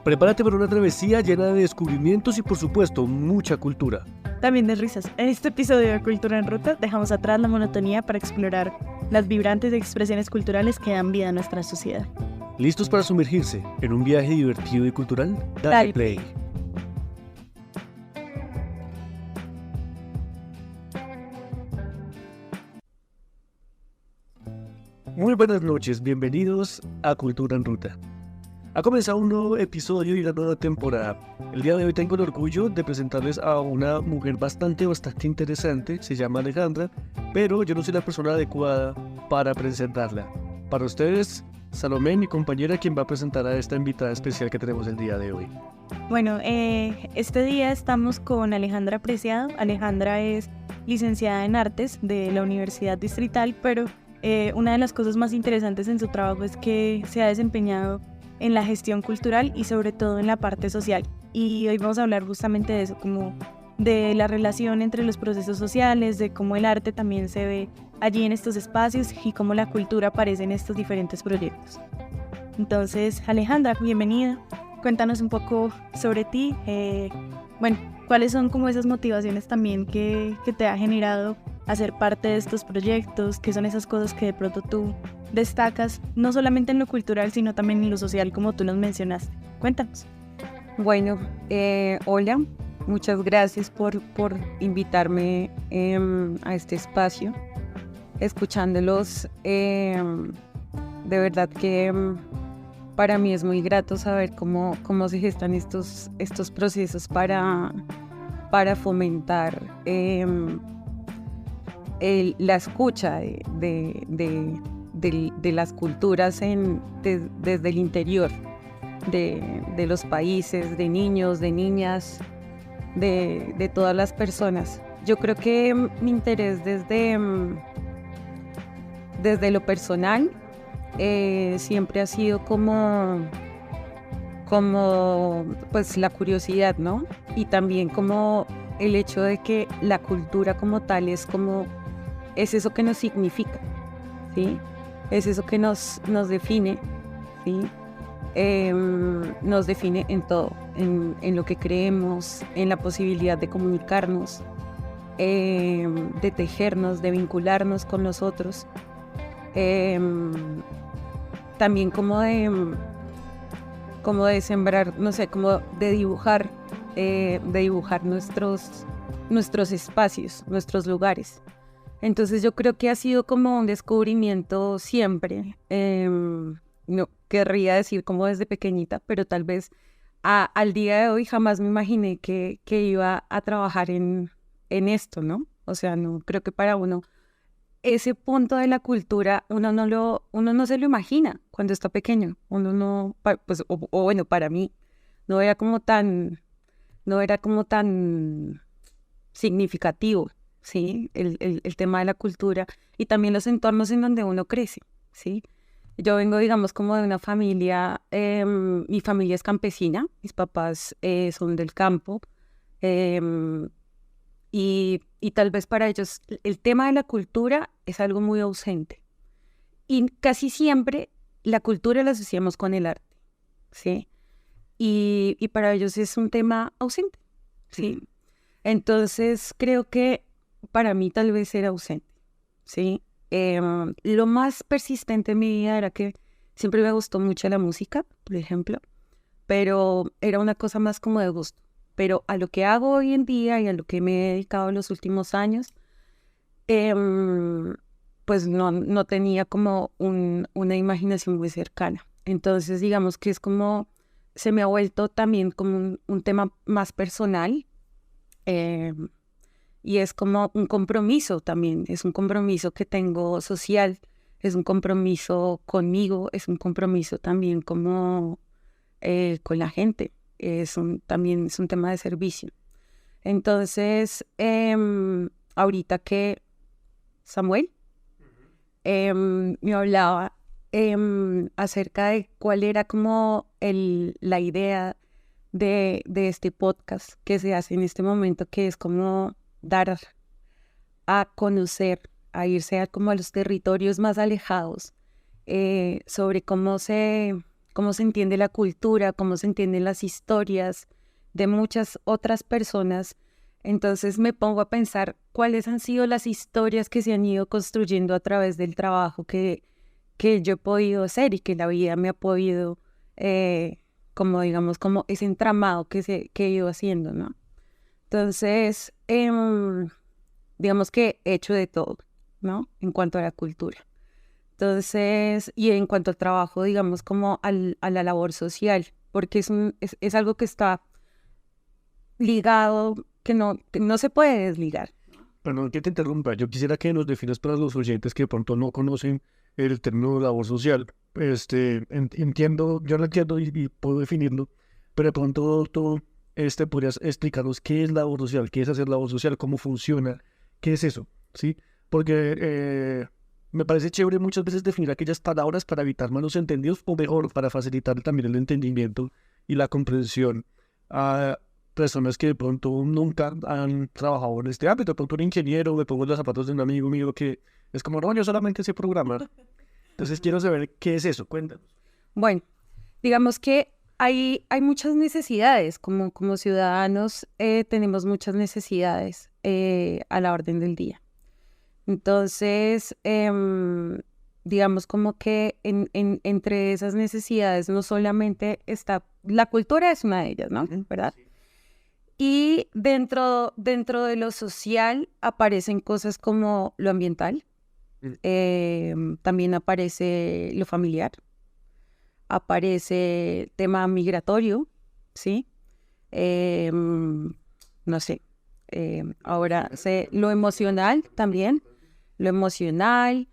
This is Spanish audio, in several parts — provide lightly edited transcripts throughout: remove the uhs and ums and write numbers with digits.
Prepárate para una travesía llena de descubrimientos y, por supuesto, mucha cultura. También de risas. En este episodio de Cultura en Ruta dejamos atrás la monotonía para explorar las vibrantes expresiones culturales que dan vida a nuestra sociedad. ¿Listos para sumergirse en un viaje divertido y cultural? Dale play. Muy buenas noches, bienvenidos a Cultura en Ruta. Ha comenzado un nuevo episodio y una nueva temporada. El día de hoy tengo el orgullo de presentarles a una mujer bastante interesante. Se llama Alejandra, pero yo no soy la persona adecuada para presentarla. Para ustedes, Salomé, mi compañera, quien va a presentar a esta invitada especial que tenemos el día de hoy. Bueno, este día estamos con Alejandra Preciado. Alejandra es licenciada en Artes de la Universidad Distrital, pero una de las cosas más interesantes en su trabajo es que se ha desempeñado en la gestión cultural y sobre todo en la parte social. Y hoy vamos a hablar justamente de eso, como de la relación entre los procesos sociales, de cómo el arte también se ve allí en estos espacios y cómo la cultura aparece en estos diferentes proyectos. Entonces, Alejandra, bienvenida. Cuéntanos un poco sobre ti. ¿Cuáles son como esas motivaciones también que te ha generado hacer parte de estos proyectos? ¿Qué son esas cosas que de pronto tú destacas, no solamente en lo cultural, sino también en lo social, como tú nos mencionaste? Cuéntanos. Bueno, hola, muchas gracias por invitarme a este espacio. Escuchándolos, de verdad que para mí es muy grato saber cómo se gestan estos procesos para fomentar la escucha de las culturas desde el interior de los países, de niños, de niñas, de todas las personas. Yo creo que mi interés desde lo personal siempre ha sido como pues la curiosidad, ¿no? Y también como el hecho de que la cultura como tal es eso que nos significa, ¿sí? Es eso que nos define, ¿sí? Nos define en todo, en lo que creemos, en la posibilidad de comunicarnos, de tejernos, de vincularnos con los otros. También como de sembrar, no sé, como de dibujar nuestros espacios, nuestros lugares. Entonces yo creo que ha sido como un descubrimiento siempre. No querría decir como desde pequeñita, pero tal vez al día de hoy jamás me imaginé que iba a trabajar en esto, ¿no? O sea, no creo que para uno ese punto de la cultura uno no se lo imagina cuando está pequeño. Uno no, pues, o bueno, para mí no era como tan significativo, ¿sí? El tema de la cultura y también los entornos en donde uno crece, ¿sí? Yo vengo, digamos, como de una familia, mi familia es campesina, mis papás son del campo, y tal vez para ellos el tema de la cultura es algo muy ausente. Y casi siempre la cultura la asociamos con el arte, ¿sí? Y para ellos es un tema ausente, ¿sí? Entonces creo que para mí tal vez era ausente, ¿sí? Lo más persistente en mi vida era que siempre me gustó mucho la música, por ejemplo, pero era una cosa más como de gusto. Pero a lo que hago hoy en día y a lo que me he dedicado en los últimos años, pues no tenía como una imaginación muy cercana. Entonces digamos que es como, se me ha vuelto también como un tema más personal, y es como un compromiso también, es un compromiso que tengo social, es un compromiso conmigo, es un compromiso también como con la gente, también es un tema de servicio. Entonces, ahorita que Samuel me hablaba acerca de cuál era como la idea de este podcast que se hace en este momento, que es como dar a conocer, a irse como a los territorios más alejados, sobre cómo se cómo se entiende la cultura, cómo se entienden las historias de muchas otras personas. Entonces me pongo a pensar cuáles han sido las historias que se han ido construyendo a través del trabajo que yo he podido hacer y que la vida me ha podido, como digamos, como ese entramado que he ido haciendo, ¿no? Entonces, digamos que he hecho de todo, ¿no? En cuanto a la cultura. Entonces, y en cuanto al trabajo, digamos, como a la labor social, porque es algo que está ligado, que no se puede desligar. Perdón que te interrumpa, yo quisiera que nos definas para los oyentes que de pronto no conocen el término labor social. Entiendo, yo lo entiendo y puedo definirlo, pero de pronto tú podrías explicarnos qué es labor social, qué es hacer labor social, cómo funciona, qué es eso, ¿sí? Porque me parece chévere muchas veces definir aquellas palabras para evitar malos entendidos o mejor, para facilitar también el entendimiento y la comprensión a personas que de pronto nunca han trabajado en este ámbito. De pronto un ingeniero, me pongo en los zapatos de un amigo mío que es como, no, yo solamente sé programar. Entonces quiero saber qué es eso, cuéntanos. Bueno, digamos que hay muchas necesidades, como ciudadanos tenemos muchas necesidades a la orden del día. Entonces, digamos como que entre esas necesidades no solamente está, la cultura es una de ellas, ¿no? ¿Verdad? Sí. Y dentro de lo social aparecen cosas como lo ambiental, también aparece lo familiar, aparece el tema migratorio, ¿sí? No sé, ahora sé lo emocional también, lo emocional,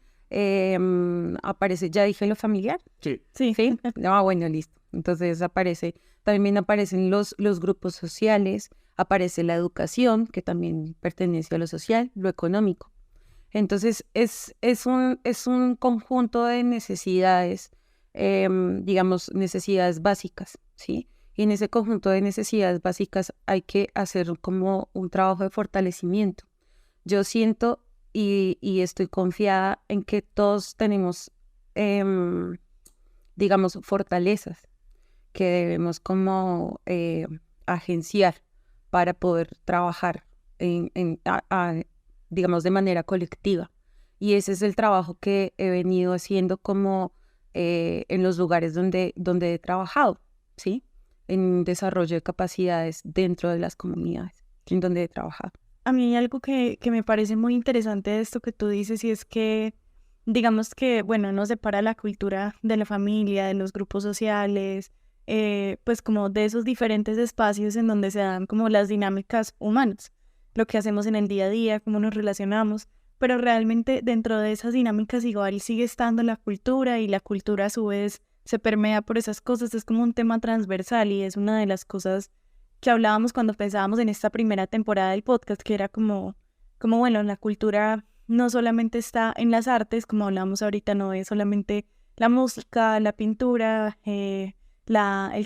aparece, ya dije lo familiar, Sí. Sí. ¿sí? Ah, bueno, listo. Entonces también aparecen los grupos sociales, aparece la educación, que también pertenece a lo social, lo económico. Entonces es un conjunto de necesidades, digamos, necesidades básicas, ¿sí? Y en ese conjunto de necesidades básicas hay que hacer como un trabajo de fortalecimiento. Yo siento y estoy confiada en que todos tenemos, digamos, fortalezas que debemos como agenciar para poder trabajar digamos, de manera colectiva. Y ese es el trabajo que he venido haciendo como en los lugares donde he trabajado, ¿sí? En desarrollo de capacidades dentro de las comunidades en donde he trabajado. A mí hay algo que me parece muy interesante de esto que tú dices y es que, digamos que, bueno, nos separa la cultura de la familia, de los grupos sociales, pues como de esos diferentes espacios en donde se dan como las dinámicas humanas, lo que hacemos en el día a día, cómo nos relacionamos, pero realmente dentro de esas dinámicas igual sigue estando la cultura y la cultura a su vez se permea por esas cosas, es como un tema transversal y es una de las cosas que hablábamos cuando pensábamos en esta primera temporada del podcast, que era como bueno, la cultura no solamente está en las artes, como hablamos ahorita, no es solamente la música, la pintura, el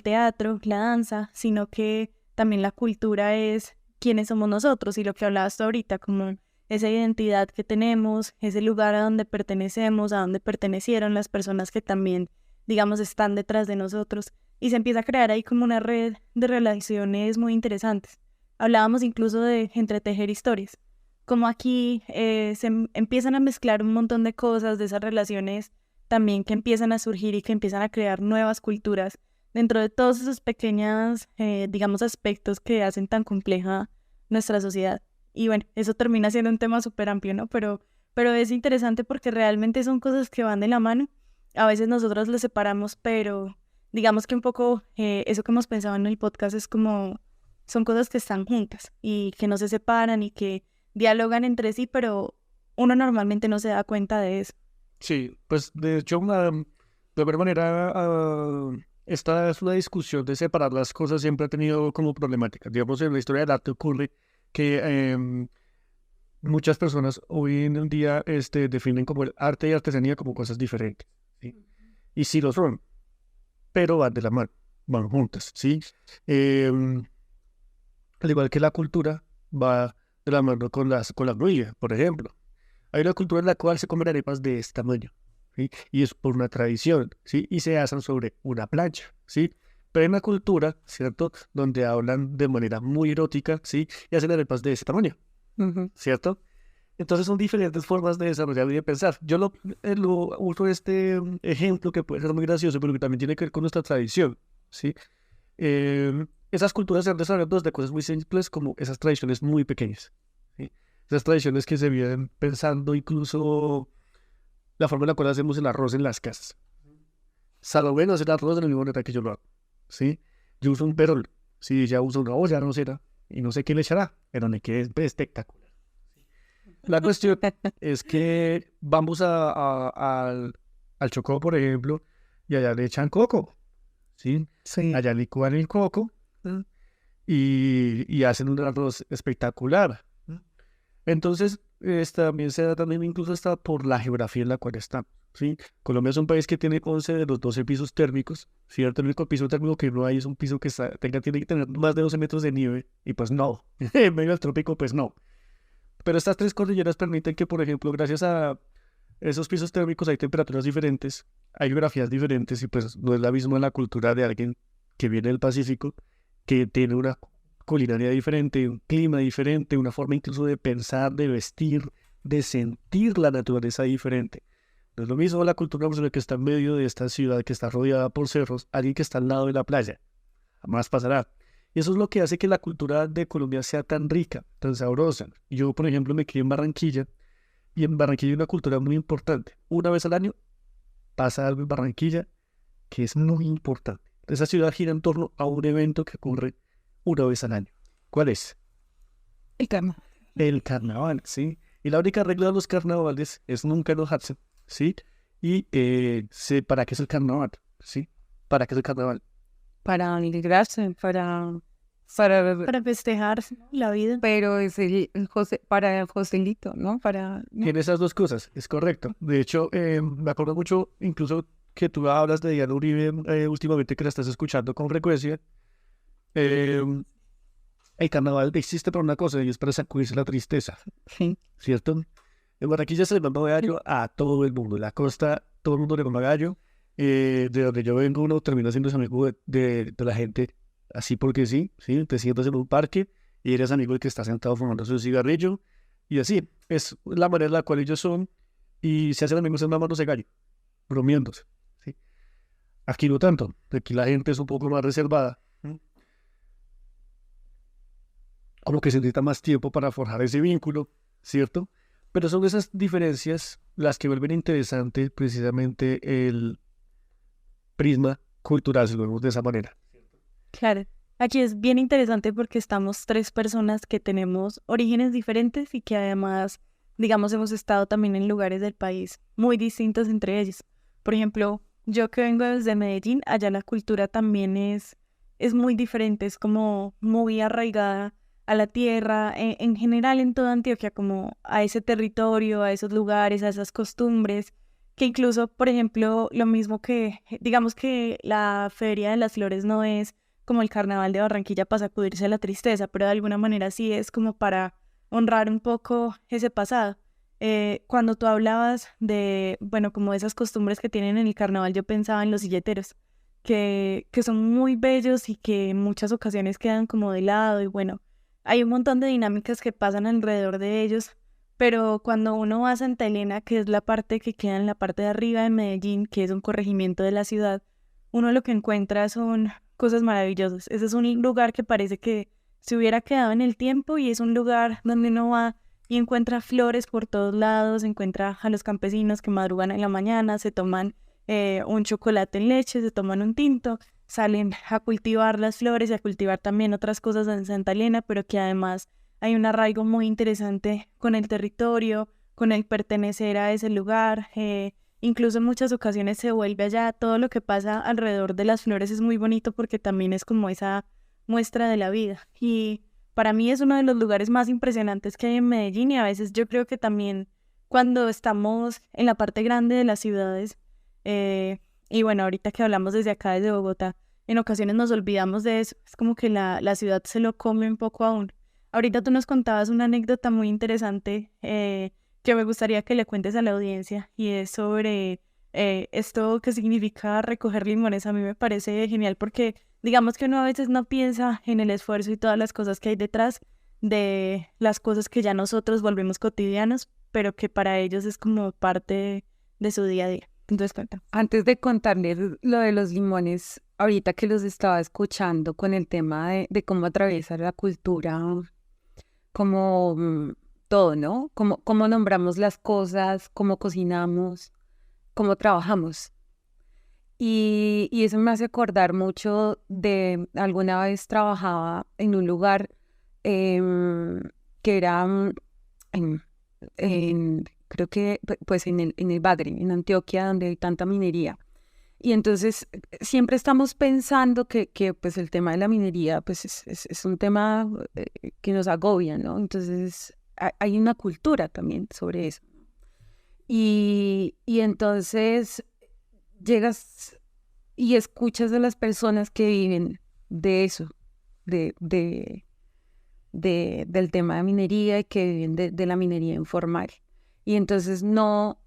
teatro, la danza, sino que también la cultura es quiénes somos nosotros y lo que hablabas tú ahorita, como esa identidad que tenemos, ese lugar a donde pertenecemos, a donde pertenecieron las personas que también, digamos, están detrás de nosotros. Y se empieza a crear ahí como una red de relaciones muy interesantes. Hablábamos incluso de entretejer historias, como aquí empiezan a mezclar un montón de cosas, de esas relaciones también que empiezan a surgir y que empiezan a crear nuevas culturas dentro de todos esos pequeños, digamos, aspectos que hacen tan compleja nuestra sociedad. Y bueno, eso termina siendo un tema súper amplio, ¿no? Pero es interesante porque realmente son cosas que van de la mano. A veces nosotros las separamos, pero digamos que un poco eso que hemos pensado en el podcast es como, son cosas que están juntas y que no se separan y que dialogan entre sí, pero uno normalmente no se da cuenta de eso. Sí, pues de hecho, de alguna manera, esta es una discusión de separar las cosas siempre ha tenido como problemática. Digamos, en la historia del arte ocurre que muchas personas hoy en día definen como el arte y artesanía como cosas diferentes, ¿sí? Y sí lo son, pero van de la mano, van juntas, ¿sí? Al igual que la cultura va de la mano con la comida, por ejemplo. Hay una cultura en la cual se comen arepas de este tamaño, ¿sí? Y es por una tradición, ¿sí? Y se hacen sobre una plancha, ¿sí? Pero hay una cultura, ¿cierto? Donde hablan de manera muy erótica, ¿sí? Y hacen arepas de ese tamaño, Ujú. ¿cierto? Entonces son diferentes formas de desarrollar y de pensar. Yo lo uso ejemplo que puede ser muy gracioso, pero que también tiene que ver con nuestra tradición, ¿sí? Esas culturas se han desarrollado de cosas muy simples como esas tradiciones muy pequeñas, ¿sí? Esas tradiciones que se vienen pensando incluso la forma en la cual hacemos el arroz en las casas. Salomé no hace el arroz de la misma manera que yo lo hago, ¿sí? Yo uso un perol, sí, ella usa una olla arrocera y no sé qué le echará, pero me queda espectacular. La cuestión es que vamos al Chocó, por ejemplo, y allá le echan coco, ¿sí? Sí. Allá licúan el coco, ¿sí? y hacen un arroz espectacular. Entonces, también se da también incluso hasta por la geografía en la cual estamos, ¿sí? Colombia es un país que tiene 11 de los 12 pisos térmicos, ¿cierto? El único piso térmico que no hay es un piso que tiene que tener más de 12 metros de nieve, y pues no, en medio del trópico, pues no. Pero estas tres cordilleras permiten que, por ejemplo, gracias a esos pisos térmicos hay temperaturas diferentes, hay geografías diferentes, y pues no es la misma la cultura de alguien que viene del Pacífico, que tiene una culinaria diferente, un clima diferente, una forma incluso de pensar, de vestir, de sentir la naturaleza diferente. No es lo mismo la cultura brasileña que está en medio de esta ciudad que está rodeada por cerros, alguien que está al lado de la playa. Jamás pasará. Y eso es lo que hace que la cultura de Colombia sea tan rica, tan sabrosa. Yo, por ejemplo, me crié en Barranquilla, y en Barranquilla hay una cultura muy importante. Una vez al año pasa algo en Barranquilla que es muy importante. Esa ciudad gira en torno a un evento que ocurre una vez al año. ¿Cuál es? El karma. El carnaval, ¿sí? Y la única regla de los carnavales es nunca enojarse, ¿sí? Y ¿para qué es el carnaval? ¿Sí? ¿Para qué es el carnaval? Para alegrarse, para, Para festejar, ¿no?, la vida. pero es para el Joselito, ¿no? ¿No? Tiene esas dos cosas, es correcto. De hecho, me acuerdo mucho, incluso que tú hablas de Diana Uribe últimamente, que la estás escuchando con frecuencia. Eh, el carnaval existe para una cosa y es para sacudirse la tristeza, Sí. ¿cierto? En Barranquilla se le mama gallo a todo el mundo. En la costa, todo el mundo le mama gallo. De donde yo vengo, uno termina siendo amigo de la gente así porque sí, ¿sí? Te sientas en un parque y eres amigo del que está sentado fumando su cigarrillo. Y así, es la manera en la cual ellos son. Y se hacen amigos en mamándose gallo, bromeándose, ¿sí? Aquí no tanto. Aquí la gente es un poco más reservada. Como que se necesita más tiempo para forjar ese vínculo, ¿cierto? Pero son esas diferencias las que vuelven interesante precisamente el prisma cultural, si lo vemos de esa manera. Claro, aquí es bien interesante porque estamos tres personas que tenemos orígenes diferentes y que además, digamos, hemos estado también en lugares del país muy distintos entre ellos. Por ejemplo, yo que vengo desde Medellín, allá la cultura también es muy diferente, es como muy arraigada a la tierra, en general en toda Antioquia, como a ese territorio, a esos lugares, a esas costumbres, que incluso, por ejemplo, lo mismo que, digamos que la Feria de las Flores no es como el Carnaval de Barranquilla para sacudirse la tristeza, pero de alguna manera sí es como para honrar un poco ese pasado. Cuando tú hablabas de, bueno, como esas costumbres que tienen en el carnaval, yo pensaba en los silleteros, que son muy bellos y que en muchas ocasiones quedan como de lado y bueno, hay un montón de dinámicas que pasan alrededor de ellos, pero cuando uno va a Santa Elena, que es la parte que queda en la parte de arriba de Medellín, que es un corregimiento de la ciudad, uno lo que encuentra son cosas maravillosas. Ese es un lugar que parece que se hubiera quedado en el tiempo y es un lugar donde uno va y encuentra flores por todos lados, encuentra a los campesinos que madrugan en la mañana, se toman un chocolate en leche, se toman un tinto, salen a cultivar las flores y a cultivar también otras cosas en Santa Elena, pero que además hay un arraigo muy interesante con el territorio, con el pertenecer a ese lugar. Incluso en muchas ocasiones se vuelve allá, todo lo que pasa alrededor de las flores es muy bonito porque también es como esa muestra de la vida. Y para mí es uno de los lugares más impresionantes que hay en Medellín y a veces yo creo que también cuando estamos en la parte grande de las ciudades, y bueno, ahorita que hablamos desde acá, desde Bogotá, en ocasiones nos olvidamos de eso, es como que la ciudad se lo come un poco aún. Ahorita tú nos contabas una anécdota muy interesante que me gustaría que le cuentes a la audiencia y es sobre Esto que significa recoger limones a mí me parece genial porque digamos que uno a veces no piensa en el esfuerzo y todas las cosas que hay detrás de las cosas que ya nosotros volvemos cotidianos, pero que para ellos es como parte de su día a día. Entonces, cuenta. Antes de contarles lo de los limones, ahorita que los estaba escuchando con el tema de cómo atraviesa la cultura, como todo, ¿no? Cómo nombramos las cosas, cómo cocinamos, cómo trabajamos. Y eso me hace acordar mucho de alguna vez trabajaba en un lugar que era creo que pues en el Bagre, en Antioquia, donde hay tanta minería. Y entonces siempre estamos pensando que pues el tema de la minería pues es un tema que nos agobia, ¿no? Entonces hay una cultura también sobre eso. Y entonces llegas y escuchas a las personas que viven de eso, del tema de minería y que viven de la minería informal. Y entonces no,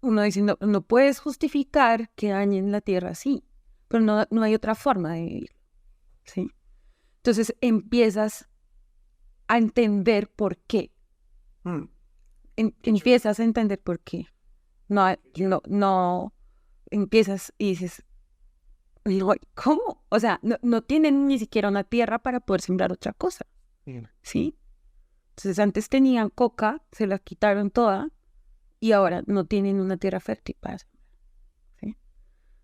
uno dice, no puedes justificar que dañen la tierra así, pero no hay otra forma de vivir, ¿sí? Entonces empiezas a entender por qué. Empiezas a entender por qué. No empiezas y dices, digo, ¿cómo? O sea, no tienen ni siquiera una tierra para poder sembrar otra cosa, ¿sí? Entonces antes tenían coca, se la quitaron toda y ahora no tienen una tierra fértil para sembrar, ¿sí?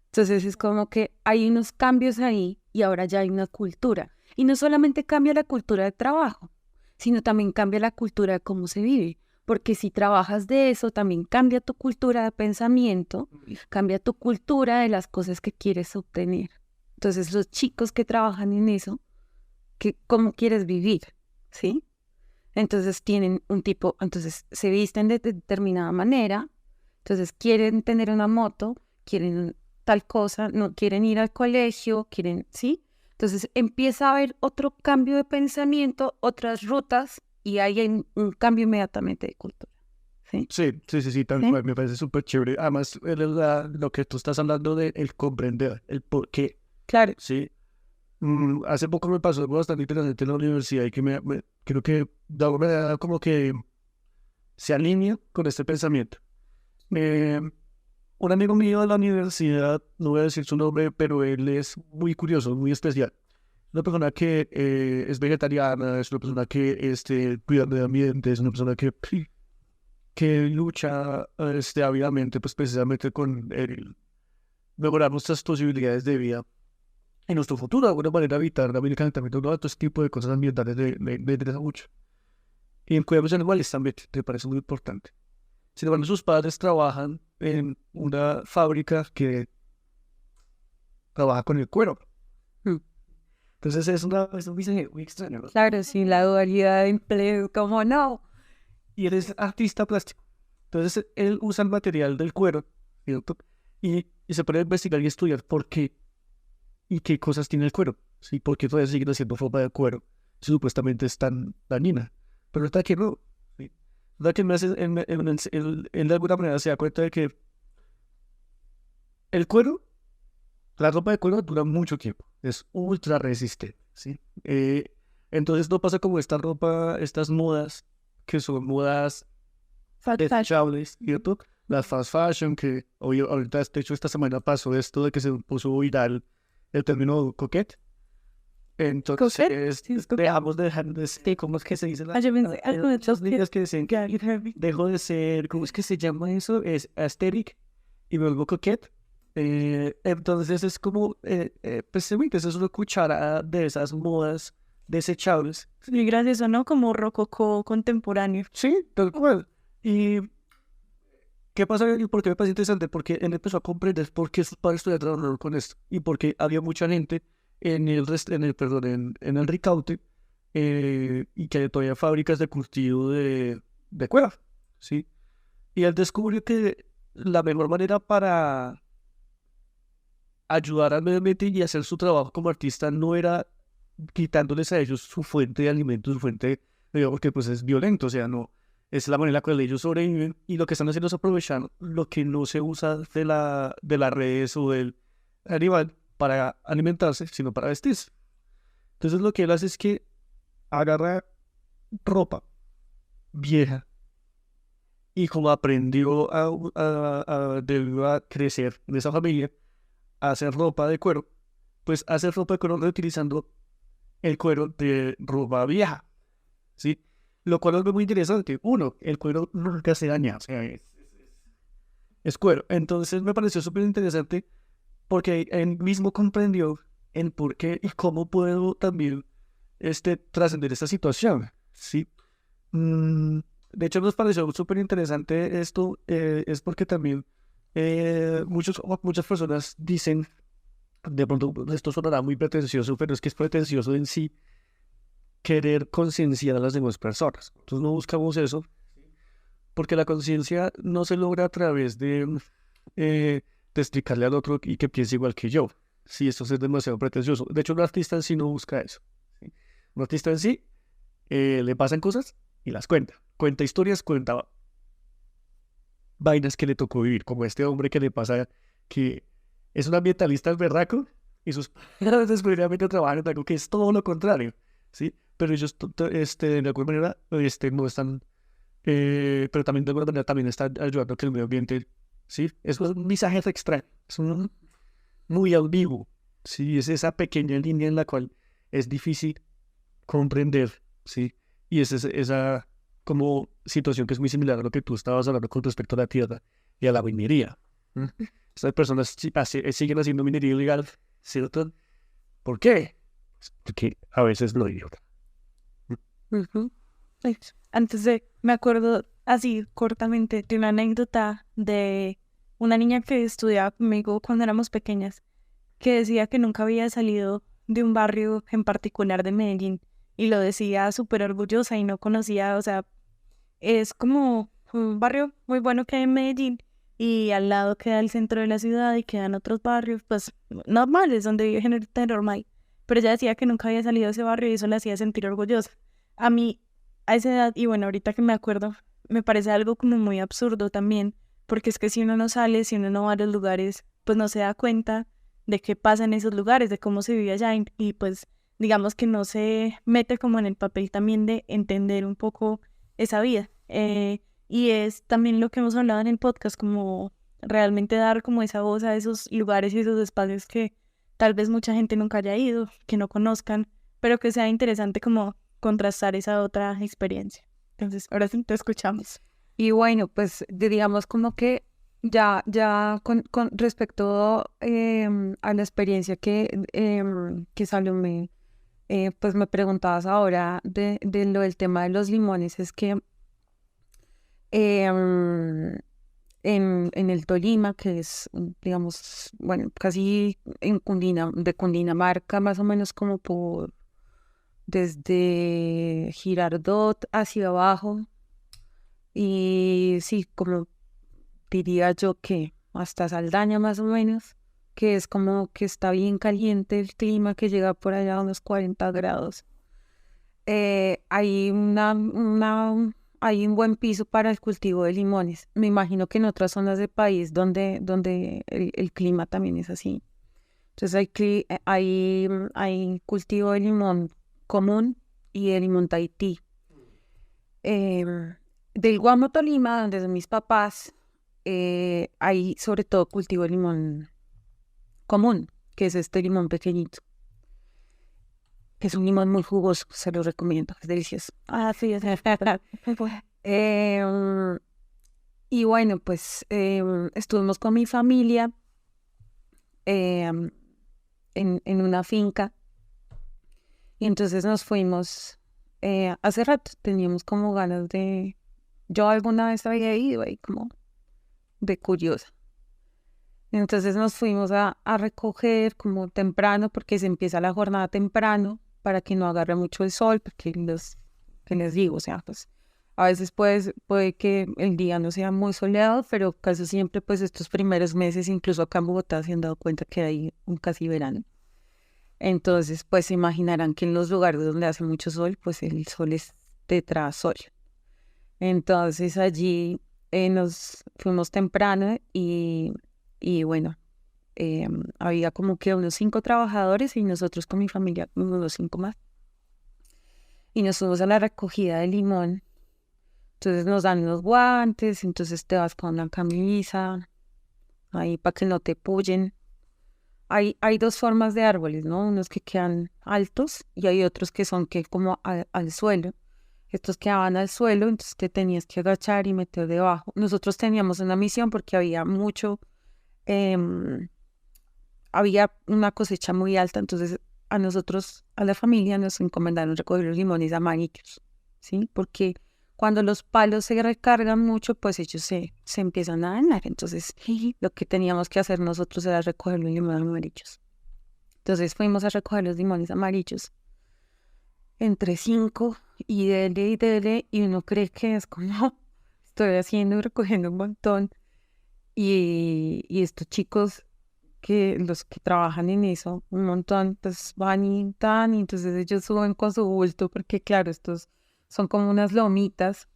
Entonces es como que hay unos cambios ahí y ahora ya hay una cultura. Y no solamente cambia la cultura de trabajo, sino también cambia la cultura de cómo se vive. Porque si trabajas de eso, también cambia tu cultura de pensamiento, cambia tu cultura de las cosas que quieres obtener. Entonces, los chicos que trabajan en eso, ¿cómo quieres vivir? ¿Sí? Entonces, tienen un tipo, entonces se visten de determinada manera, entonces quieren tener una moto, quieren tal cosa, no quieren ir al colegio, quieren, ¿sí? Entonces, empieza a haber otro cambio de pensamiento, otras rutas, y hay un cambio inmediatamente de cultura. Sí, Tal ¿sí? cual, me parece súper chévere. Además, lo que tú estás hablando de el comprender, el por qué, Claro. ¿sí? Hace poco me pasó algo bastante interesante en la universidad y que creo que de alguna manera como que se alinea con este pensamiento. Un amigo mío de la universidad, no voy a decir su nombre, pero él es muy curioso, muy especial. Una persona que es vegetariana, es una persona que cuida el medio ambiente, es una persona que lucha ávidamente, pues precisamente con el mejorar nuestras posibilidades de vida en nuestro futuro, de alguna manera evitar también el calentamiento global, todo este tipo de cosas ambientales me interesa mucho. Y en cuidados animales también, me parece muy importante. Sin embargo, sus padres trabajan en una fábrica que trabaja con el cuero. Mm. Entonces es un diseño muy extraño, ¿no? Claro, sí, la dualidad de empleo, ¿cómo no? Y él es artista plástico. Entonces él usa el material del cuero, ¿cierto? Y se pone a investigar y estudiar por qué y qué cosas tiene el cuero, ¿sí? ¿Por qué todavía siguen haciendo ropa de cuero si supuestamente es tan dañina? Pero está que no. ¿Sí? La que me hace, él de alguna manera se da cuenta de que el cuero, la ropa de cuero dura mucho tiempo, es ultra resistente, ¿sí? Entonces no pasa como esta ropa, estas modas, que son modas desechables, ¿cierto? Las fast fashion, que hoy, ahorita, de hecho, esta semana pasó esto de que se puso viral el término coquette. Entonces, dejamos de dejar de ser, ¿cómo es que se dice? Los niños que dicen que dejo de ser, ¿cómo es que se llama eso? Es aesthetic y me vuelvo coquette. Entonces es como, pues es una cucharada de esas modas desechables. Sí, gracias o no, como rococó contemporáneo. Sí, tal cual. ¿Y qué pasa? ¿Y por qué me parece interesante? Porque él empezó a comprender por qué sus padres todavía trabajaron con esto. Y porque había mucha gente en el Ricaute y que hay todavía fábricas de cultivo de cuero, ¿sí? Y él descubrió que la mejor manera para ayudar al medio ambiente y hacer su trabajo como artista no era quitándoles a ellos su fuente de alimentos, su fuente, digamos que pues es violento, o sea, no, Es la manera en la cual ellos sobreviven y lo que están haciendo es aprovechar lo que no se usa de las redes o del animal para alimentarse, sino para vestirse. Entonces lo que él hace es que agarra ropa vieja y como aprendió debido a crecer en esa familia, a hacer ropa de cuero, pues hace ropa de cuero reutilizando el cuero de ropa vieja, ¿sí? Lo cual es muy interesante. Uno, el cuero nunca se daña, o sea, es cuero. Entonces me pareció súper interesante porque él mismo comprendió el por qué y cómo puedo también trascender esta situación, ¿sí? De hecho, nos pareció súper interesante esto, es porque también muchas personas dicen, de pronto esto sonará muy pretencioso, pero es que es pretencioso en sí querer concienciar a las demás personas. Entonces no buscamos eso, porque la conciencia no se logra a través de explicarle al otro y que piense igual que yo. Sí, esto es demasiado pretencioso. De hecho, un artista en sí no busca eso, ¿sí? Un artista en sí le pasan cosas y las cuenta. Cuenta historias, cuenta vainas que le tocó vivir, como este hombre que le pasa que es un ambientalista al berraco y sus padres descubridamente trabajan en algo que es todo lo contrario, ¿sí? Pero ellos de alguna manera no están, pero también de alguna manera también están ayudando a que el medio ambiente, ¿sí? Es un mensaje extraño, es un muy ambiguo, ¿sí? Es esa pequeña línea en la cual es difícil comprender, ¿sí? Y es esa como situación que es muy similar a lo que tú estabas hablando con respecto a la tierra y a la minería. Estas personas siguen haciendo minería ilegal, ¿cierto? ¿Por qué? Porque a veces lo idiota. Me acuerdo así cortamente de una anécdota de una niña que estudiaba conmigo cuando éramos pequeñas, que decía que nunca había salido de un barrio en particular de Medellín y lo decía súper orgullosa y no conocía, o sea, es como un barrio muy bueno que hay en Medellín y al lado queda el centro de la ciudad y quedan otros barrios, pues normales, donde vive gente normal. Pero ella decía que nunca había salido de ese barrio y eso la hacía sentir orgullosa. A mí, a esa edad, y bueno, ahorita que me acuerdo, me parece algo como muy absurdo también, porque es que si uno no sale, si uno no va a los lugares, pues no se da cuenta de qué pasa en esos lugares, de cómo se vive allá y pues digamos que no se mete como en el papel también de entender un poco esa vida. Y es también lo que hemos hablado en el podcast, como realmente dar como esa voz a esos lugares y esos espacios que tal vez mucha gente nunca haya ido, que no conozcan, pero que sea interesante como contrastar esa otra experiencia. Entonces, ahora sí te escuchamos. Y bueno, pues digamos como que ya con respecto a la experiencia que Salomé, pues me preguntabas ahora de lo del tema de los limones, es que en el Tolima, que es, digamos, bueno, casi de Cundinamarca, más o menos como por desde Girardot hacia abajo, y sí, como diría yo que hasta Saldaña más o menos, que es como que está bien caliente el clima, que llega por allá a unos 40 grados. Hay hay un buen piso para el cultivo de limones. Me imagino que en otras zonas del país donde el clima también es así. Entonces hay cultivo de limón común y de limón Tahití. Del Guamo Tolima, donde son mis papás, hay sobre todo cultivo de limón común, que es este limón pequeñito, que es un limón muy jugoso, se lo recomiendo, es delicioso. Ah, sí, es Y bueno, pues estuvimos con mi familia en una finca y entonces nos fuimos hace rato, teníamos como ganas de... Yo alguna vez había ido ahí como de curiosa. Entonces nos fuimos a recoger como temprano porque se empieza la jornada temprano para que no agarre mucho el sol, porque que les digo, o sea, pues a veces puede que el día no sea muy soleado, pero casi siempre pues estos primeros meses, incluso acá en Bogotá, se han dado cuenta que hay un casi verano. Entonces pues se imaginarán que en los lugares donde hace mucho sol, pues el sol es tetrasol. Entonces allí nos fuimos temprano y bueno, había como que unos 5 trabajadores y nosotros con mi familia, unos 5 más. Y nos fuimos a la recogida de limón. Entonces nos dan unos guantes, entonces te vas con una camisa, ahí para que no te pullen. Hay 2 formas de árboles, ¿no? Unos que quedan altos y hay otros que son que como al suelo. Estos quedaban al suelo, entonces te tenías que agachar y meter debajo. Nosotros teníamos una misión porque había había una cosecha muy alta, entonces a nosotros, a la familia, nos encomendaron recoger los limones amarillos, ¿sí? Porque cuando los palos se recargan mucho, pues ellos se empiezan a dañar. Entonces, lo que teníamos que hacer nosotros era recoger los limones amarillos. Entonces fuimos a recoger los limones amarillos entre 5 y dele, y uno cree que es como estoy haciendo y recogiendo un montón. Y estos chicos los que trabajan en eso, un montón, pues van y tan, y entonces ellos suben con su bulto, porque claro, estos son como unas lomitas,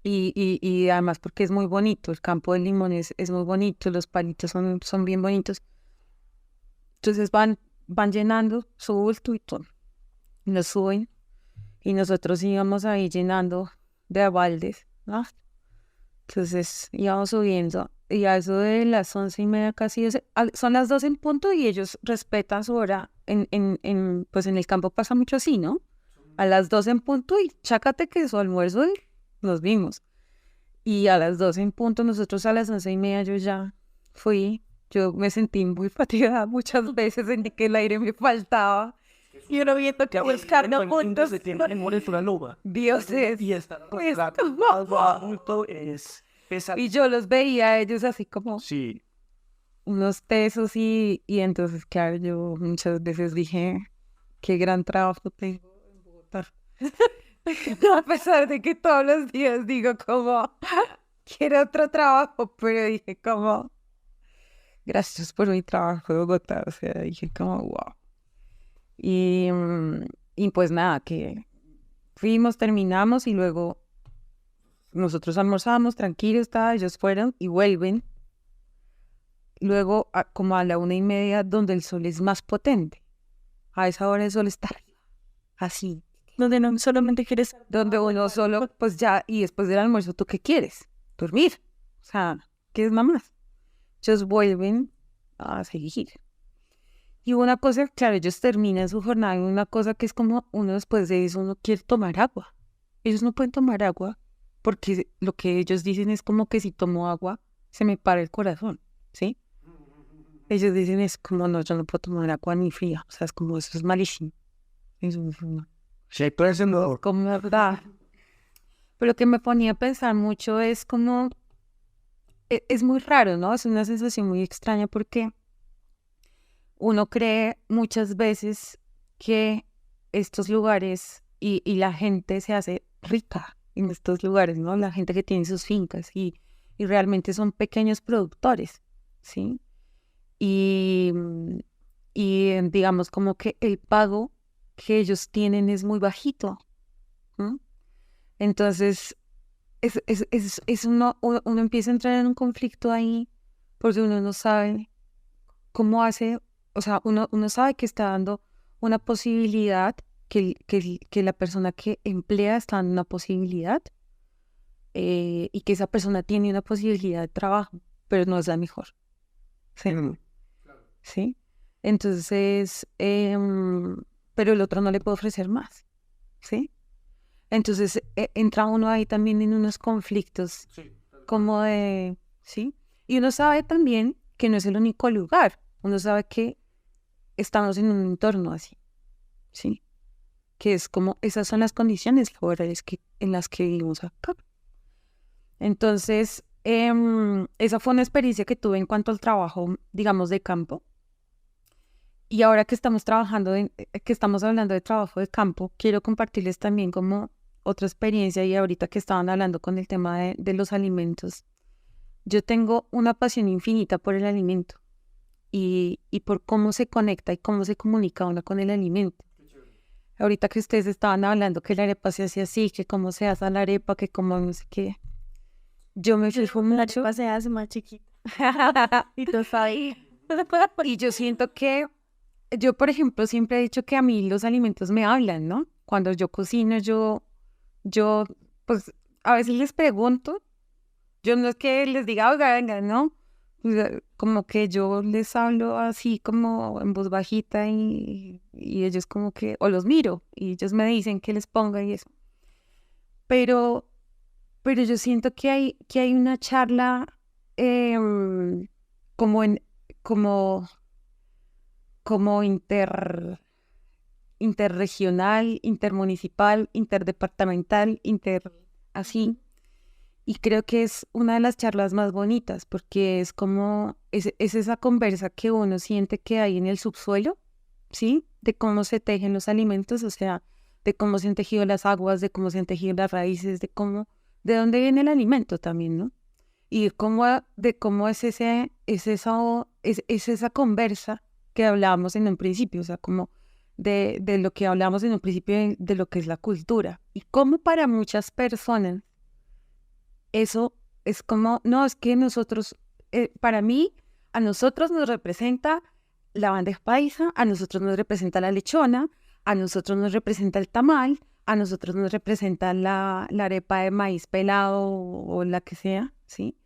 y además porque es muy bonito, el campo de limón es muy bonito, los palitos son bien bonitos. Entonces van llenando su bulto y todo, y lo suben, y nosotros íbamos ahí llenando de baldes, ¿no? Entonces íbamos subiendo y a eso de las 11:30 casi, son las 2 en punto y ellos respetan su hora. Pues en el campo pasa mucho así, ¿no? A las 2 en punto y chácate que su almuerzo y nos vimos. Y a las 2 en punto, nosotros a las 11:30 yo ya yo me sentí muy fatigada muchas veces, sentí que el aire me faltaba. Y uno viendo que buscando puntos. Dios es. Y está pues, adulto es pesado. Y yo los veía a ellos así como Sí. unos tesos y entonces, claro, yo muchas veces dije, qué gran trabajo tengo en Bogotá. A pesar de que todos los días digo como, quiero otro trabajo, pero dije como, gracias por mi trabajo en Bogotá. O sea, dije como, wow. Y pues nada, que fuimos, terminamos y luego nosotros almorzamos tranquilos, ellos fueron y vuelven. Luego, como a la 1:30, donde el sol es más potente. A esa hora el sol está arriba, así. Donde no solamente quieres... Donde uno solo, pues ya, y después del almuerzo, ¿tú qué quieres? Dormir. O sea, ¿qué es mamás? Ellos vuelven a seguir. Y una cosa, claro, ellos terminan su jornada en una cosa que es como uno después de eso, uno quiere tomar agua. Ellos no pueden tomar agua porque lo que ellos dicen es como que si tomo agua se me para el corazón, ¿sí? Ellos dicen es como, no, yo no puedo tomar agua ni fría, o sea, es como, eso es malísimo. Eso es Sí, pero ese no. como verdad. Pero lo que me ponía a pensar mucho es como, es muy raro, ¿no? Es una sensación muy extraña porque uno cree muchas veces que estos lugares y la gente se hace rica en estos lugares, ¿no? La gente que tiene sus fincas y realmente son pequeños productores, ¿sí? Y digamos como que el pago que ellos tienen es muy bajito, ¿no? Entonces, uno empieza a entrar en un conflicto ahí porque uno no sabe cómo hace. O sea, uno sabe que está dando una posibilidad, que la persona que emplea está dando una posibilidad, y que esa persona tiene una posibilidad de trabajo, pero no es la mejor. ¿Sí? ¿Sí? Entonces, pero el otro no le puede ofrecer más. ¿Sí? Entonces, entra uno ahí también en unos conflictos como de... ¿Sí? Y uno sabe también que no es el único lugar. Uno sabe que estamos en un entorno así, ¿sí? Que es como, esas son las condiciones laborales en las que vivimos acá. Entonces, esa fue una experiencia que tuve en cuanto al trabajo, digamos, de campo. Y ahora que estamos que estamos hablando de trabajo de campo, quiero compartirles también como otra experiencia, y ahorita que estaban hablando con el tema de los alimentos. Yo tengo una pasión infinita por el alimento. Y por cómo se conecta y cómo se comunica uno con el alimento. ahorita que ustedes estaban hablando que la arepa se hace así, que cómo se hace la arepa, que cómo no sé qué. Yo me fijo La mucho. arepa se hace más chiquita. Y tú sabes. Y yo siento que, yo por ejemplo siempre he dicho que a mí los alimentos me hablan, ¿no? Cuando yo cocino, pues a veces les pregunto, yo no es que les diga, oiga, venga, ¿no? O sea, como que yo les hablo así como en voz bajita y ellos como que, o los miro y ellos me dicen que les ponga y eso. Pero yo siento que hay una charla como en, como, como interregional, intermunicipal, interdepartamental, así. Y creo que es una de las charlas más bonitas porque es como, es esa conversa que uno siente que hay en el subsuelo, ¿sí? De cómo se tejen los alimentos, o sea, de cómo se han tejido las aguas, de cómo se han tejido las raíces, de dónde viene el alimento también, ¿no? Y de cómo es esa conversa que hablábamos en un principio, o sea, como de lo que hablamos en un principio de lo que es la cultura. Y cómo para muchas personas eso es como, no, es que nosotros, para mí, a nosotros nos representa la bandeja paisa, a nosotros nos representa la lechona, a nosotros nos representa el tamal, a nosotros nos representa la arepa de maíz pelado o la que sea, ¿sí?